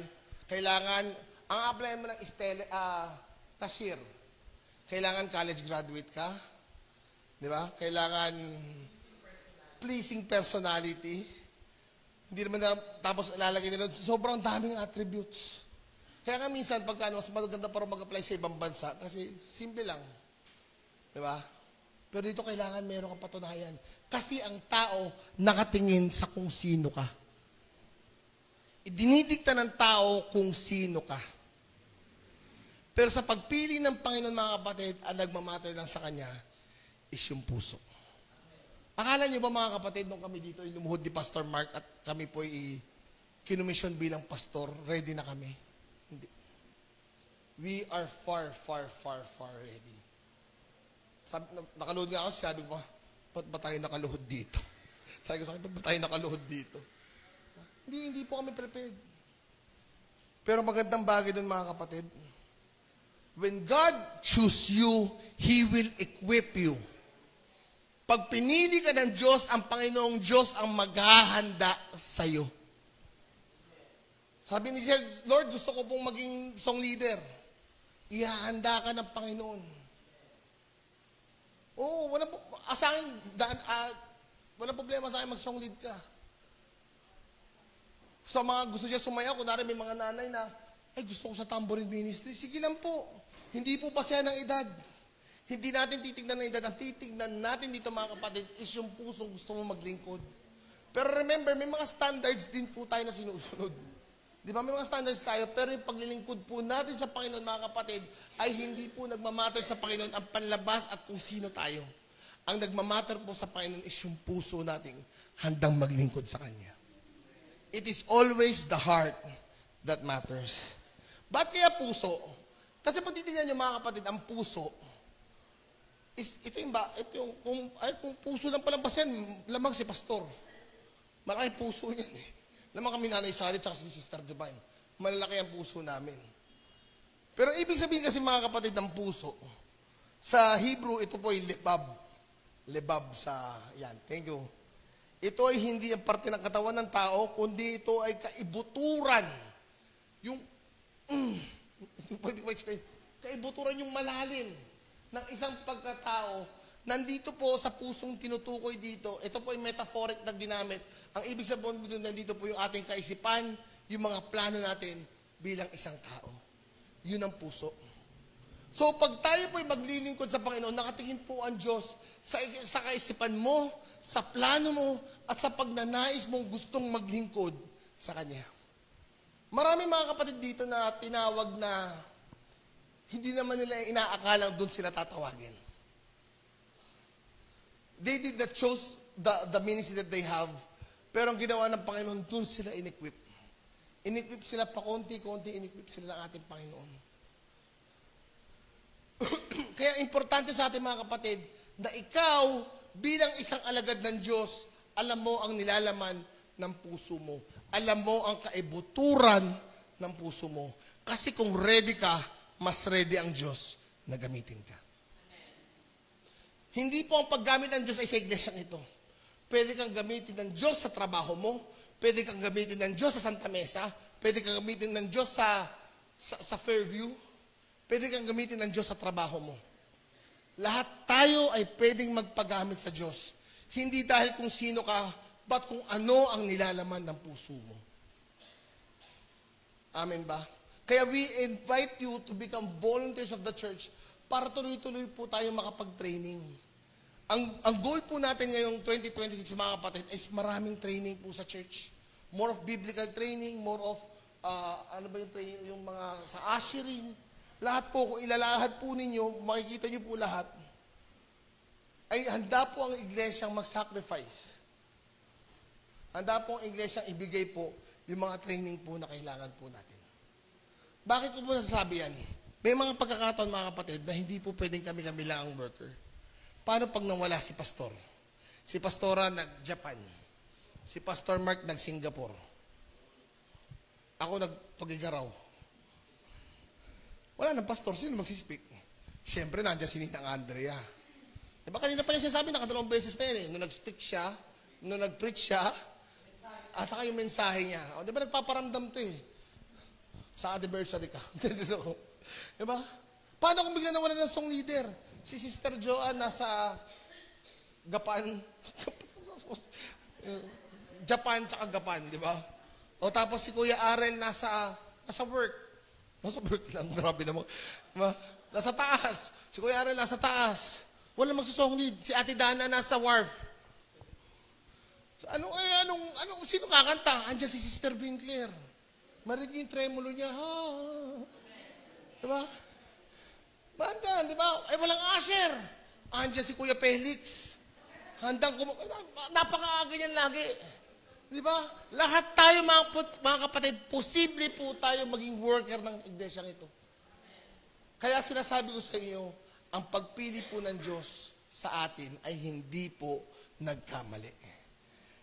Kailangan, ang apply mo ng cashier. Kailangan college graduate ka. Di ba? Kailangan pleasing personality. Hindi naman tapos lalagay nila, sobrang daming attributes. Kaya nga minsan, mas maganda para mag-apply sa ibang bansa, kasi simple lang. Di ba? Pero dito kailangan meron kang patunayan. Kasi ang tao nakatingin sa kung sino ka. Idinidikta ng tao kung sino ka. Pero sa pagpili ng Panginoon, mga kapatid, ang nagmamatter lang sa Kanya is yung puso. Akala niyo ba, mga kapatid, nung kami dito, lumuhod ni Pastor Mark at kami po kinumisyon bilang pastor, ready na kami? Hindi. We are far, far, far, far ready. Nakaluhod nga ako, sabi ko, ba't ba tayo nakaluhod dito? Sabi ko sa akin, ba't ba tayo nakaluhod dito? Hindi po kami prepared. Pero magandang bagay dun, mga kapatid. When God choose you, He will equip you. Pag pinili ka ng Diyos, ang Panginoong Diyos ang maghahanda sa'yo. Sabi ni siya, Lord, gusto ko pong maging song leader. Ihahanda ka ng Panginoon. Oo, walang problema sa akin mag-song lead ka. Sa mga gusto niya sumayaw, kunwari may mga nanay na, ay gusto ko sa tambourine ministry, sige lang po. Hindi po pasya ng edad. Hindi natin titignan ng edad. Ang titignan natin dito, mga kapatid, is yung pusong gusto mo maglingkod. Pero remember, may mga standards din po tayo na sinusunod. Di ba? May mga standards tayo, pero yung paglilingkod po natin sa Panginoon, mga kapatid, ay hindi po nagmamatter sa Panginoon ang panlabas at kung sino tayo. Ang nagmamatter po sa Panginoon is yung puso nating handang maglingkod sa Kanya. It is always the heart that matters. Ba't kaya puso? Kasi pag titignan nyo, mga kapatid, ang puso, kung puso lang palang pasyan, lamang si pastor. Malaki puso niyan eh. Lamang kami Nanay Sally at si Sister Divine. Malalaki ang puso namin. Pero ibig sabihin kasi, mga kapatid, ng puso, sa Hebrew, ito po ay lebab. Lebab sa, yan, thank you. Ito ay hindi ang parte ng katawan ng tao, kundi ito ay kaibuturan. Kaibuturan yung malalim ng isang pagkatao, nandito po sa pusong tinutukoy dito, ito po ay metaphoric na ginamit. Ang ibig sabihin dito, nandito po yung ating kaisipan, yung mga plano natin bilang isang tao. Yun ang puso. So, pag tayo po ay maglilingkod sa Panginoon, nakatingin po ang Diyos sa kaisipan mo, sa plano mo, at sa pagnanais mong gustong maglingkod sa Kanya. Marami mga kapatid dito na tinawag na hindi naman nila inaakalang doon sila tatawagin. They did not choose the ministry that they have, pero ang ginawa ng Panginoon, doon sila in-equip. In-equip sila pa konti-konti, in-equip sila ng ating Panginoon. Kaya importante sa ating mga kapatid, na ikaw, bilang isang alagad ng Diyos, alam mo ang nilalaman ng puso mo. Alam mo ang kaibuturan ng puso mo. Kasi kung ready ka, mas ready ang Diyos na gamitin ka. Amen. Hindi po ang paggamit ng Diyos ay sa iglesyang ito. Pwede kang gamitin ng Diyos sa trabaho mo. Pwede kang gamitin ng Diyos sa Santa Mesa. Pwede kang gamitin ng Diyos sa Fairview. Pwede kang gamitin ng Diyos sa trabaho mo. Lahat tayo ay pwedeng magpagamit sa Diyos. Hindi dahil kung sino ka, but kung ano ang nilalaman ng puso mo. Amen ba? Kaya we invite you to become volunteers of the church para tuloy-tuloy po tayo makapag-training. Ang goal po natin ngayong 2026, mga kapatid, is maraming training po sa church. More of biblical training, more of, yung training, yung mga sa ushering. Lahat po, kung ilalahad po ninyo, makikita nyo po lahat, ay handa po ang iglesyang mag-sacrifice. Handa po ang iglesyang ibigay po yung mga training po na kailangan po natin. Bakit ko po nasasabi yan? May mga pagkakataon, mga kapatid, na hindi po pwedeng kami lang ang worker. Paano pag nawala si Pastor? Si Pastora nag-Japan. Si Pastor Mark nag-Singapore. Ako nag-Tugigaraw. Wala nang pastor, sino magsispeak? Siyempre, nandiyan si Ninang Andrea. Diba kanina pa niya sinasabi, nakadalawang beses na yan eh. Nung nag-speak siya, nung nag-preach siya, at saka yung mensahe niya. O, diba nagpaparamdam to eh. Sa anniversary ka. Diba? Paano kung bigla nawala ng song leader? Si Sister Joanne nasa Japan tsaka Gapan, di ba? O tapos si Kuya Arel nasa work. Nasa work lang, grabe naman. Diba? Nasa taas. Si Kuya Arel nasa taas. Wala magsusong lead. Si Ate Dana nasa wharf. Sino kakanta? Andiyan si Sister Vinclair. Marinig yung tremulo niya. Diba? Banda, di ba? Ay, walang usher. Andiyan si Kuya Felix. Napakaaga niyan lagi. Di ba? Lahat tayo, mga kapatid, posible po tayo maging worker ng iglesyang ito. Kaya sinasabi ko sa inyo, ang pagpili po ng Diyos sa atin ay hindi po nagkamali.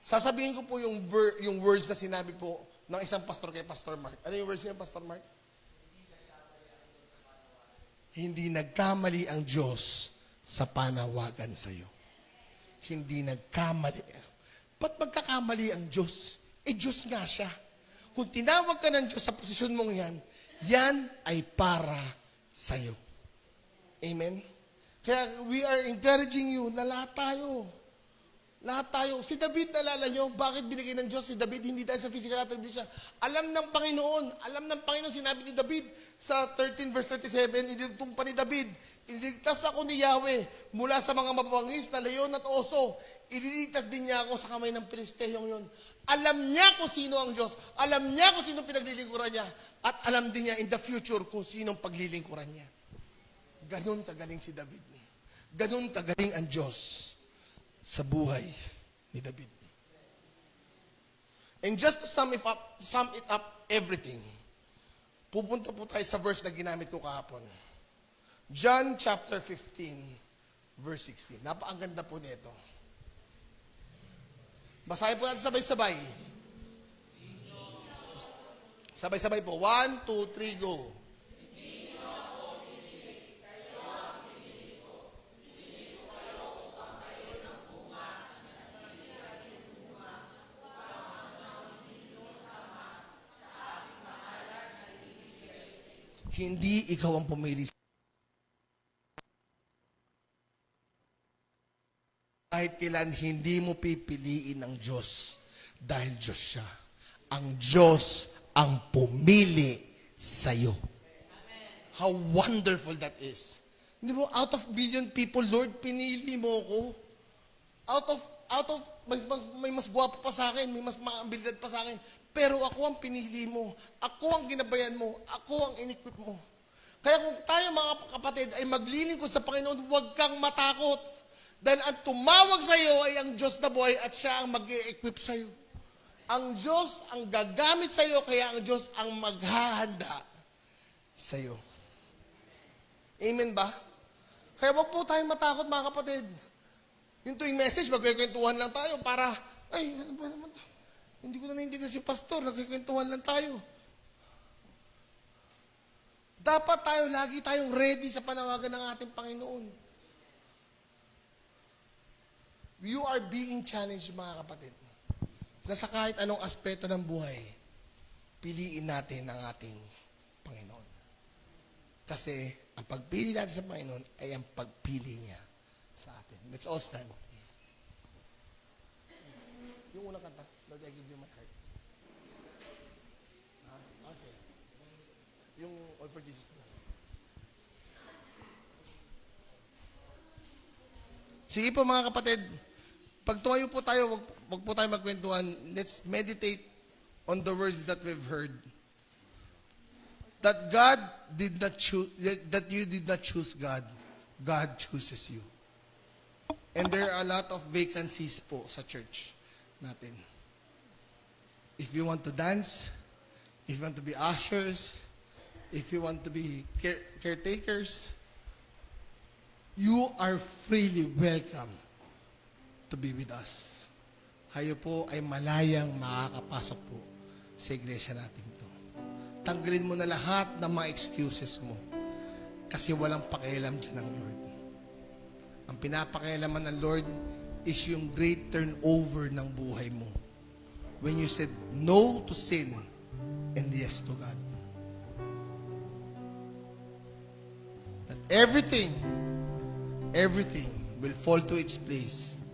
Sasabihin ko po yung words na sinabi po ng isang pastor kay Pastor Mark. Ano yung words niya, Pastor Mark? Hindi nagkamali ang Diyos sa panawagan sa iyo. Hindi nagkamali. Ba't magkakamali ang Diyos? Diyos nga siya. Kung tinawag ka ng Diyos sa posisyon mong yan ay para sa iyo. Amen? Kaya we are encouraging you na lahat tayo. Lahat tayo. Si David, nalala nyo, bakit binigay ng Diyos si David? Hindi dahil sa physical attributes siya. Alam ng Panginoon, sinabi ni David sa 13 verse 37, inilugtong pa ni David, ililigtas ako ni Yahweh mula sa mga mababangis na leon at oso. Ililigtas din niya ako sa kamay ng Pilisteyong yun. Alam niya kung sino ang Diyos. Alam niya kung sino pinaglilingkuran niya. At alam din niya in the future kung sinong paglilingkuran niya. Ganon kagaling si David. Ganon kagaling ang Diyos sa buhay ni David. And just to sum it up everything, pupunta po tayo sa verse na ginamit ko kahapon. John chapter 15, verse 16. Napakaganda po nito. Basahin po natin sabay-sabay. Sabay-sabay po. 1, 2, 3, go. Hindi ikaw ang pumili. Kahit kailan, hindi mo pipiliin ang Diyos dahil Diyos siya. Ang Diyos ang pumili sa'yo. How wonderful that is. Hindi mo, out of billion people, Lord, pinili mo ko. Out of may mas gwapo pa sa akin, may mas maambilidad pa sa akin. Pero ako ang pinili mo. Ako ang ginabayan mo. Ako ang in-equip mo. Kaya kung tayo mga kapatid ay maglilingkod sa Panginoon, huwag kang matakot. Dahil ang tumawag sa iyo ay ang Diyos na buhay at siya ang mag-i-equip sa iyo. Ang Diyos ang gagamit sa iyo, kaya ang Diyos ang maghahanda sa iyo. Amen ba? Kaya huwag po tayong matakot mga kapatid. Yung tuwing message, magkikwentuhan lang tayo para, ano ba naman to? Hindi ko na naintindihan si pastor, nagkikwentuhan lang tayo. Dapat tayo, lagi tayong ready sa panawagan ng ating Panginoon. You are being challenged, mga kapatid. Sa kahit anong aspeto ng buhay, piliin natin ang ating Panginoon. Kasi ang pagpili natin sa Panginoon ay ang pagpili niya sa atin. Let's all stand. Yung unang kanta, Lord, I give you my heart. Okay. Yung All for Jesus na. Sige po mga kapatid, pag tumayo po tayo, wag po tayo magkwentuhan. Let's meditate on the words that we've heard. That God did not choose, that you did not choose God. God chooses you. And there are a lot of vacancies po sa church natin. If you want to dance, if you want to be ushers, if you want to be caretakers, you are freely welcome to be with us. Kayo po ay malayang makakapasok po sa iglesia natin to. Tanggalin mo na lahat ng mga excuses mo kasi walang pakialam dyan ng Lord. Ang pinapakialaman ng Lord is yung great turnover ng buhay mo. When you said no to sin and yes to God. That everything will fall to its place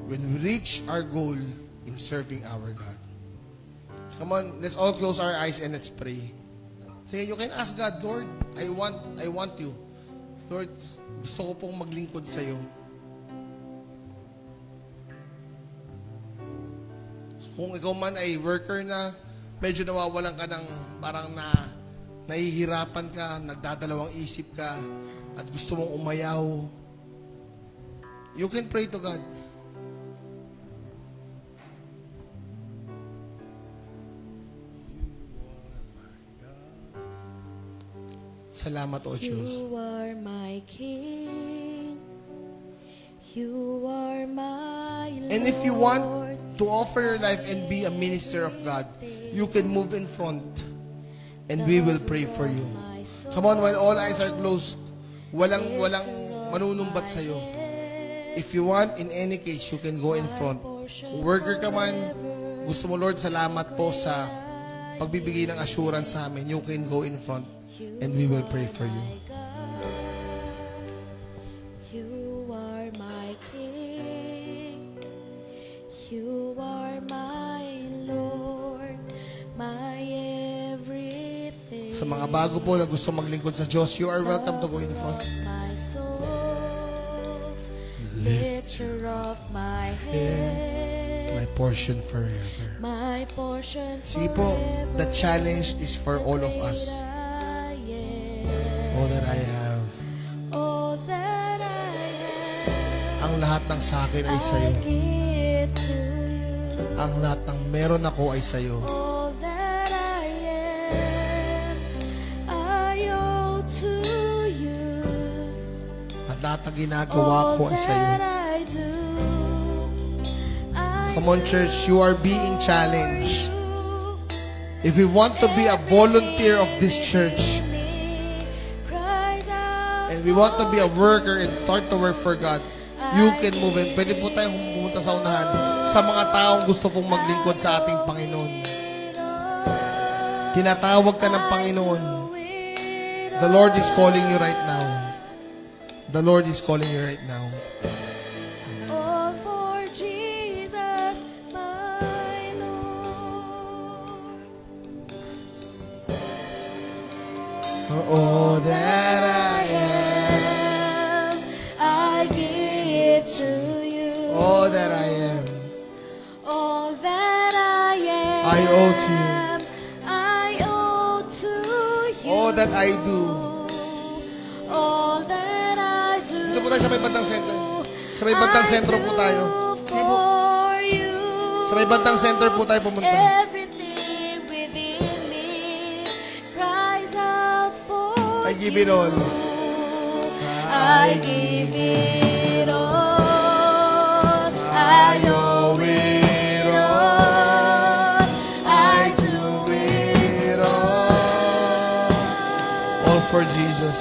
when we reach our goal in serving our God. So come on, let's all close our eyes and let's pray. Sige, you can ask God, Lord, I want you. Lord, gusto ko pong maglingkod sa iyo. Kung ikaw man ay worker na, medyo nawawalan ka ng parang nahihirapan ka, nagdadalawang isip ka, at gusto mong umayaw, you can pray to God. Salamat, O Diyos. You are my King. You are my Lord. And if you want to offer your life and be a minister of God, you can move in front and we will pray for you. Come on, while all eyes are closed, walang manunumbat sa'yo. If you want, in any case, you can go in front. Kung worker ka man, gusto mo, Lord, salamat po sa pagbibigay ng assurance sa amin, you can go in front and we will pray for you. You are my King. You are my Lord, my everything. Sa mga bago po na gusto maglingkod sa Diyos, you are welcome to go in front. My soul, lifter of my head, My portion forever. my portion Sige po, the challenge is for all of us. All that I have. All that I have, Ang lahat ng sa akin ay sa iyo. I give to you. Ang lahat ng meron ako ay sa iyo. All that I am, I owe to you. At lahat ng ginagawa ko ay sa iyo. All that I do, I Come on, church, you are being challenged. you. If we want to be a volunteer of this church, Cries out and we want to be a worker and start to work for God, you can move in. Pwede po tayong pumunta sa unahan sa mga taong gusto pong maglingkod sa ating Panginoon. Tinatawag ka ng Panginoon. The Lord is calling you right now. The Lord is calling you right now. all for Jesus, my Lord. All that I am, I give to you. all that I am, All that I am, I owe to you. I owe to you. All that I do. All that I do. Dito po tayo sa may bandang sentro. Sa may bandang sentro po tayo. Sige po. For you. Sa may bandang center po tayo pumunta. Everything within me cries out for I give it all. you. I give it all. I owe it all. I do it all. All for Jesus.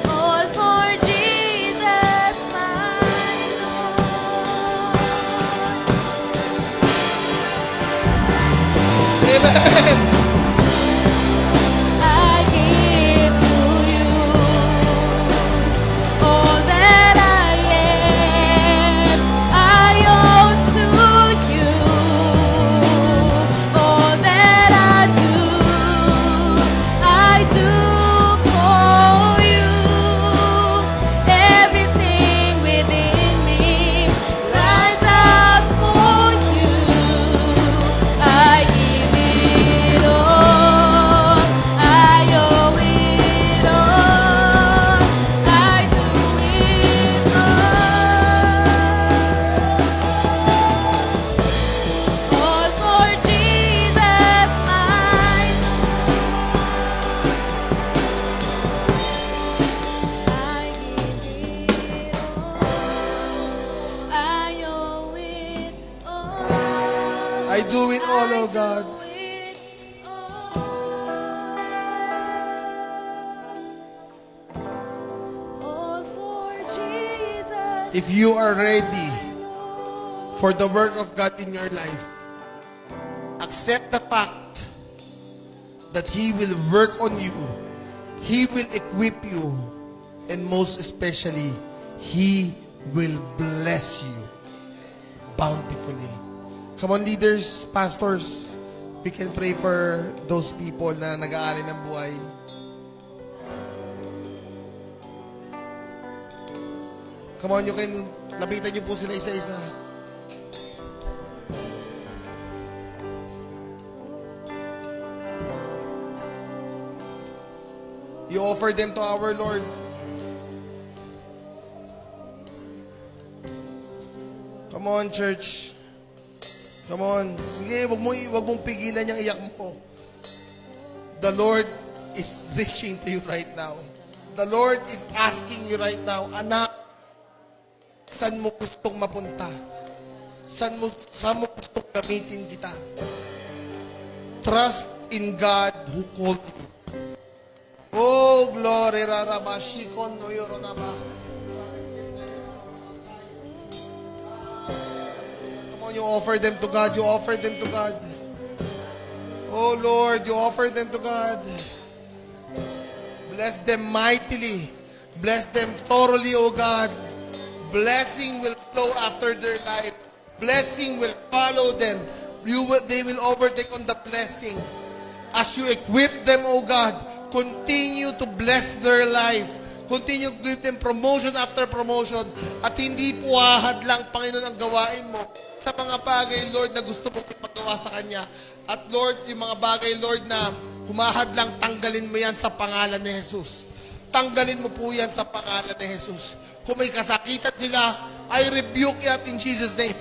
all for Jesus, my I do it all, oh God. All for Jesus. If you are ready for the work of God in your life, accept the fact that He will work on you. He will equip you. And most especially, He will bless you bountifully. Come on, leaders, pastors, we can pray for those people na nag-aari ng buhay. Come on, you can, lapitan niyo po sila isa-isa. You offer them to our Lord. Come on, church. Come on. Sige, wag mong pigilan yung iyak mo. The Lord is reaching to you right now. The Lord is asking you right now, anak, saan mo gustong mapunta? Saan mo gustong gamitin kita? Trust in God who called you. Oh, glory, rarabashikon no yoronaba. Come on, you offer them to God. You offer them to God. Oh, Lord, you offer them to God. Bless them mightily. Bless them thoroughly, oh God. Blessing will flow after their life. Blessing will follow them. They will overtake on the blessing. As you equip them, oh God, continue to bless their life. Continue to give them promotion after promotion. At hindi puwahad lang, Panginoon, ang gawain mo sa mga bagay, Lord, na gusto mo ipagawa sa Kanya. At Lord, yung mga bagay, Lord, na humahad lang, tanggalin mo yan sa pangalan ni Jesus. Tanggalin mo po yan sa pangalan ni Jesus. Kung may kasakitan sila, I rebuke it in Jesus' name.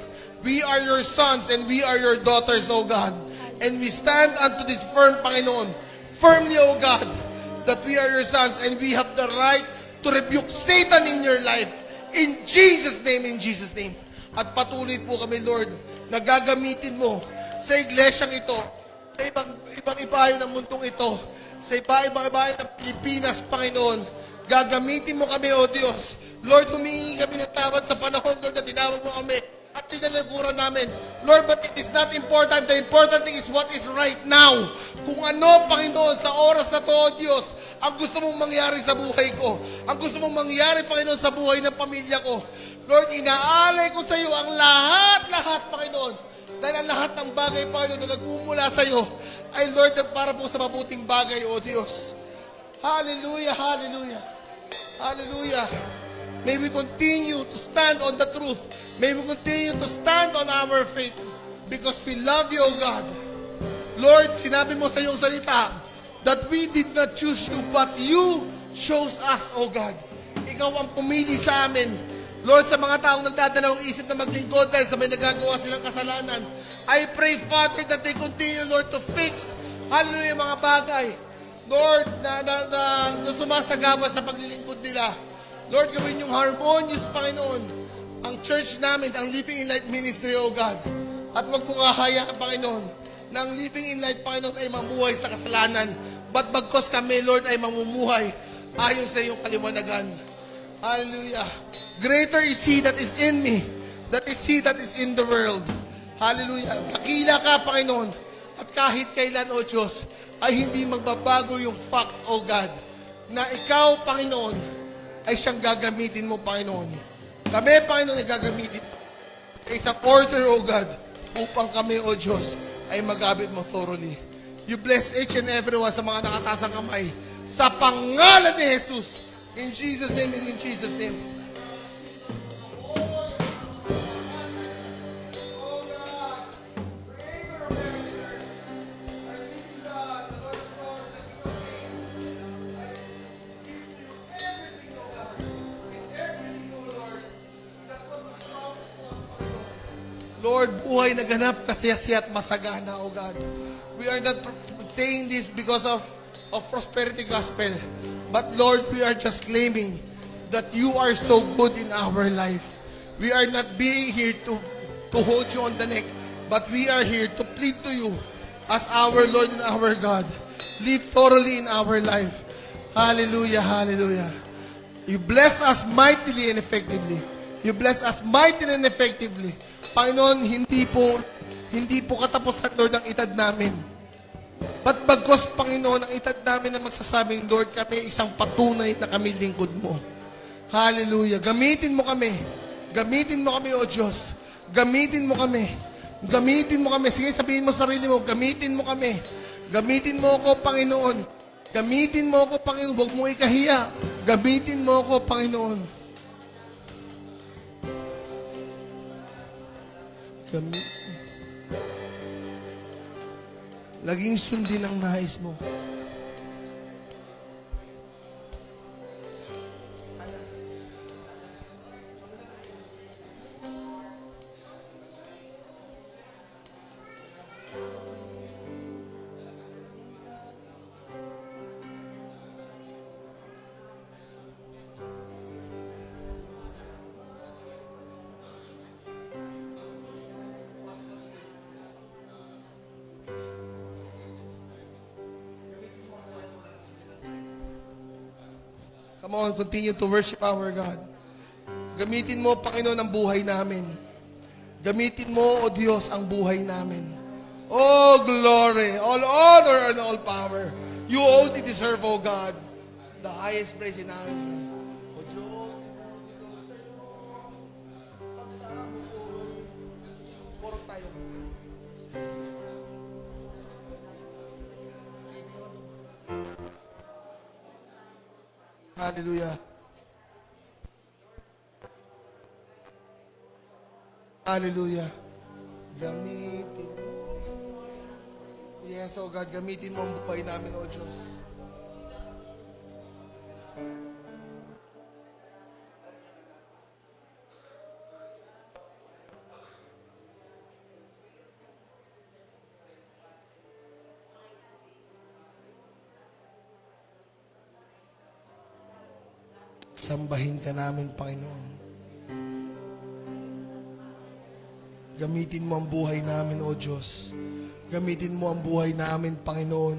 We are your sons and we are your daughters, O God. And we stand unto this firm, Panginoon, firmly, O God, that we are your sons and we have the right to rebuke Satan in your life. In Jesus' name, in Jesus' name. At patuloy po kami, Lord, na gagamitin mo sa iglesyang ito, sa ibang ibayo ng mundong ito, sa ibang ibayo ng Pilipinas, Panginoon. Gagamitin mo kami, O Diyos. Lord, humingi kami ng tawad sa panahon, Lord, na tinawag mo kami at tinalaguran namin. Lord, but it is not important. The important thing is what is right now. Kung ano, Panginoon, sa oras na to, O Diyos, ang gusto mong mangyari sa buhay ko, ang gusto mong mangyari, Panginoon, sa buhay ng pamilya ko. Lord, inaalay ko sa iyo ang lahat, Panginoon. Dahil ang lahat ng bagay, Panginoon, na nagmumula sa iyo, ay, Lord, para po sa mabuting bagay, O Diyos. Hallelujah, hallelujah, hallelujah. May we continue to stand on the truth. May we continue to stand on our faith because we love you, O God. Lord, sinabi mo sa iyong salita that we did not choose you, but you chose us, O God. Ikaw ang pumili sa amin. Lord, sa mga taong nagdadalawang isip na maglingkod dahil sa may nagagawa silang kasalanan, I pray, Father, that they continue, Lord, to fix, hallelujah, mga bagay, Lord, na sumasagabal sa paglilingkod nila. Lord, gawin yung harmonious, Panginoon, ang church namin, ang Living in Light Ministry, O God. At wag mong ahayaan, Panginoon, na ang Living in Light, Panginoon, ay mamuhay sa kasalanan. But bagkos kami, Lord, ay mamumuhay ayon sa iyong kaliwanagan. Hallelujah. Greater is He that is in me, that is He that is in the world. Hallelujah. Dakila ka, Panginoon. At kahit kailan, O Diyos, ay hindi magbabago yung fact, O God, na Ikaw, Panginoon, ay siyang gagamitin mo, Panginoon. Kami, Panginoon, ay gagamitin sa isang order, O God, upang kami, O Diyos, ay magabit mo thoroughly. You bless each and everyone sa mga nakataas ang kamay. Sa pangalan ni Jesus. In Jesus' name and in Jesus' name. Lord, buhay na ganap, kasiyasiya at masagana, O God. We are not saying this because of prosperity gospel. But Lord, we are just claiming that you are so good in our life. We are not being here to hold you on the neck. But we are here to plead to you as our Lord and our God. Live thoroughly in our life. Hallelujah, hallelujah. You bless us mightily and effectively. You bless us mightily and effectively. Panginoon, hindi po katapusan, Lord, ang edad namin. But bagkos, Panginoon, ang edad namin na magsasabing, Lord, kami isang patunay na kami lingkod mo. Hallelujah. Gamitin mo kami. Gamitin mo kami, O Diyos. Gamitin mo kami. Gamitin mo kami. Sige, sabihin mo sa sarili mo, gamitin mo kami. Gamitin mo ako, Panginoon. Gamitin mo ako, Panginoon. Huwag mo ikahiya. Gamitin mo ako, Panginoon. Laging sundin ang nais mo. Come on, continue to worship our God. Gamitin mo, Panginoon, ang buhay namin. Gamitin mo, O Diyos, ang buhay namin. All glory, all honor, and all power. You only deserve, O God, the highest praise in our life. O Diyos, sa iyo, pagsamo ko. Chorus tayo. Hallelujah. Hallelujah. Gamitin mo. Yes, oh God, gamitin mo ang buhay namin, oh Diyos. Sambahin ka namin, Panginoon. Gamitin mo ang buhay namin, O Diyos. Gamitin mo ang buhay namin, Panginoon.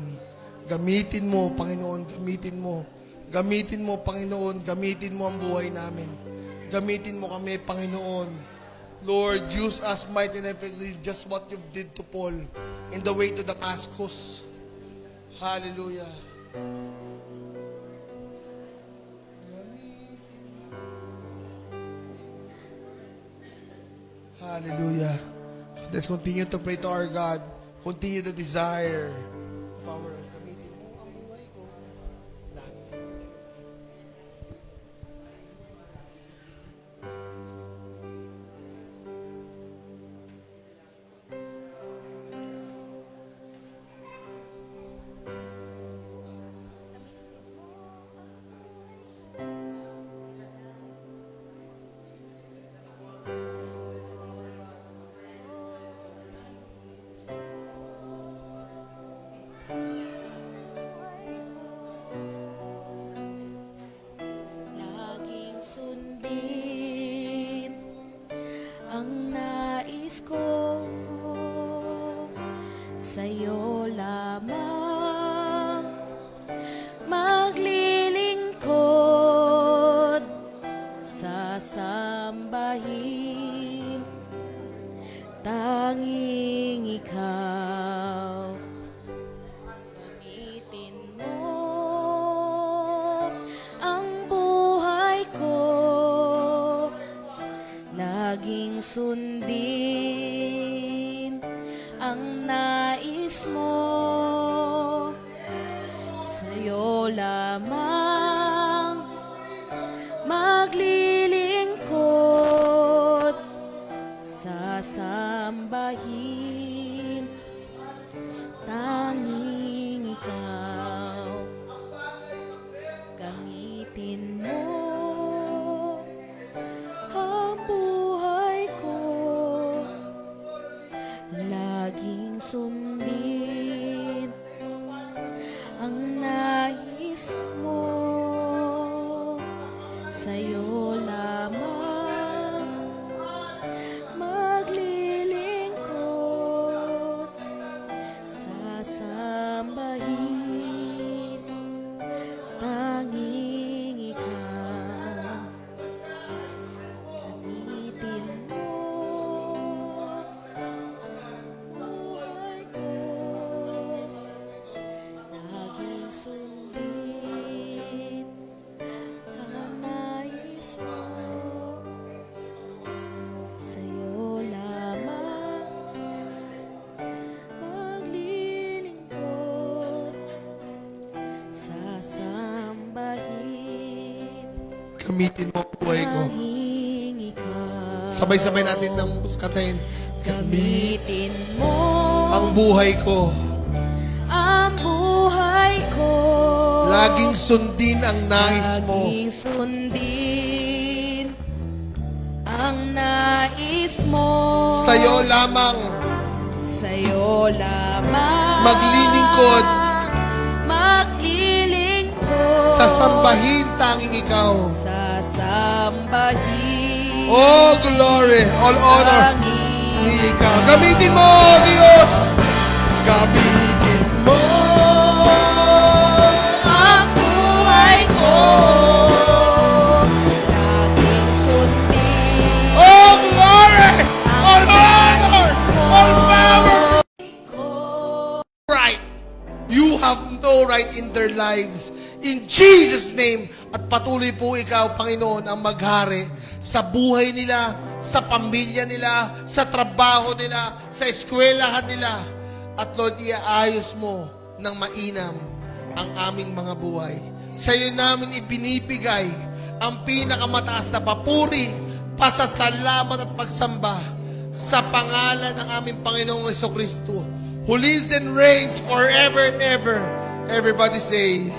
Gamitin mo, Panginoon. Gamitin mo. Gamitin mo, Panginoon. Gamitin mo ang buhay namin. Gamitin mo kami, Panginoon. Lord, use us mighty and effectively just what you did to Paul in the way to Damascus. Hallelujah. Hallelujah. Let's continue to pray to our God. Continue to desire of our gamitin mo ang buhay ko. Lagi. Laging sundin ang nais ko, sa'yo lamang maglilingkod, sasambahin, tanging ikaw. Gamitin mo ang buhay ko, laging sundin ang nais mo, sa'yo lamang maglilingkod, sasambahin, tanging ikaw. Gamitin mo ang buhay ko, laging sundin ang nais mo, sa'yo lamang maglilingkod, Gamitin mo ang buhay ko. tanging ikaw. Sabay-sabay natin ng katayin. Gamitin mo Ang buhay ko. ang buhay ko. Laging sundin ang nais mo. Laging sundin ang nais mo. Sa'yo lamang. Sa'yo lamang. Maglilingkod. Maglilingkod. Sasambahin tanging ikaw. Sasambahin. Oh, glory. All honor. tanging Ikaw. Gamitin mo, Diyos. Gamitin mo. ang buhay ko. Laging sundin Oh, glory. All honor. All power. ko. Right. You have no right in their lives. In Jesus' name. At patuloy po ikaw, Panginoon, ang maghari sa buhay nila, sa pamilya nila, sa trabaho nila, sa eskwelahan nila. At Lord, iaayos mo ng mainam ang aming mga buhay. Sa iyo namin ibinibigay ang pinakamataas na papuri, pasasalamat at pagsamba sa pangalan ng aming Panginoong Jesucristo, who lives and reigns forever and ever. Everybody say,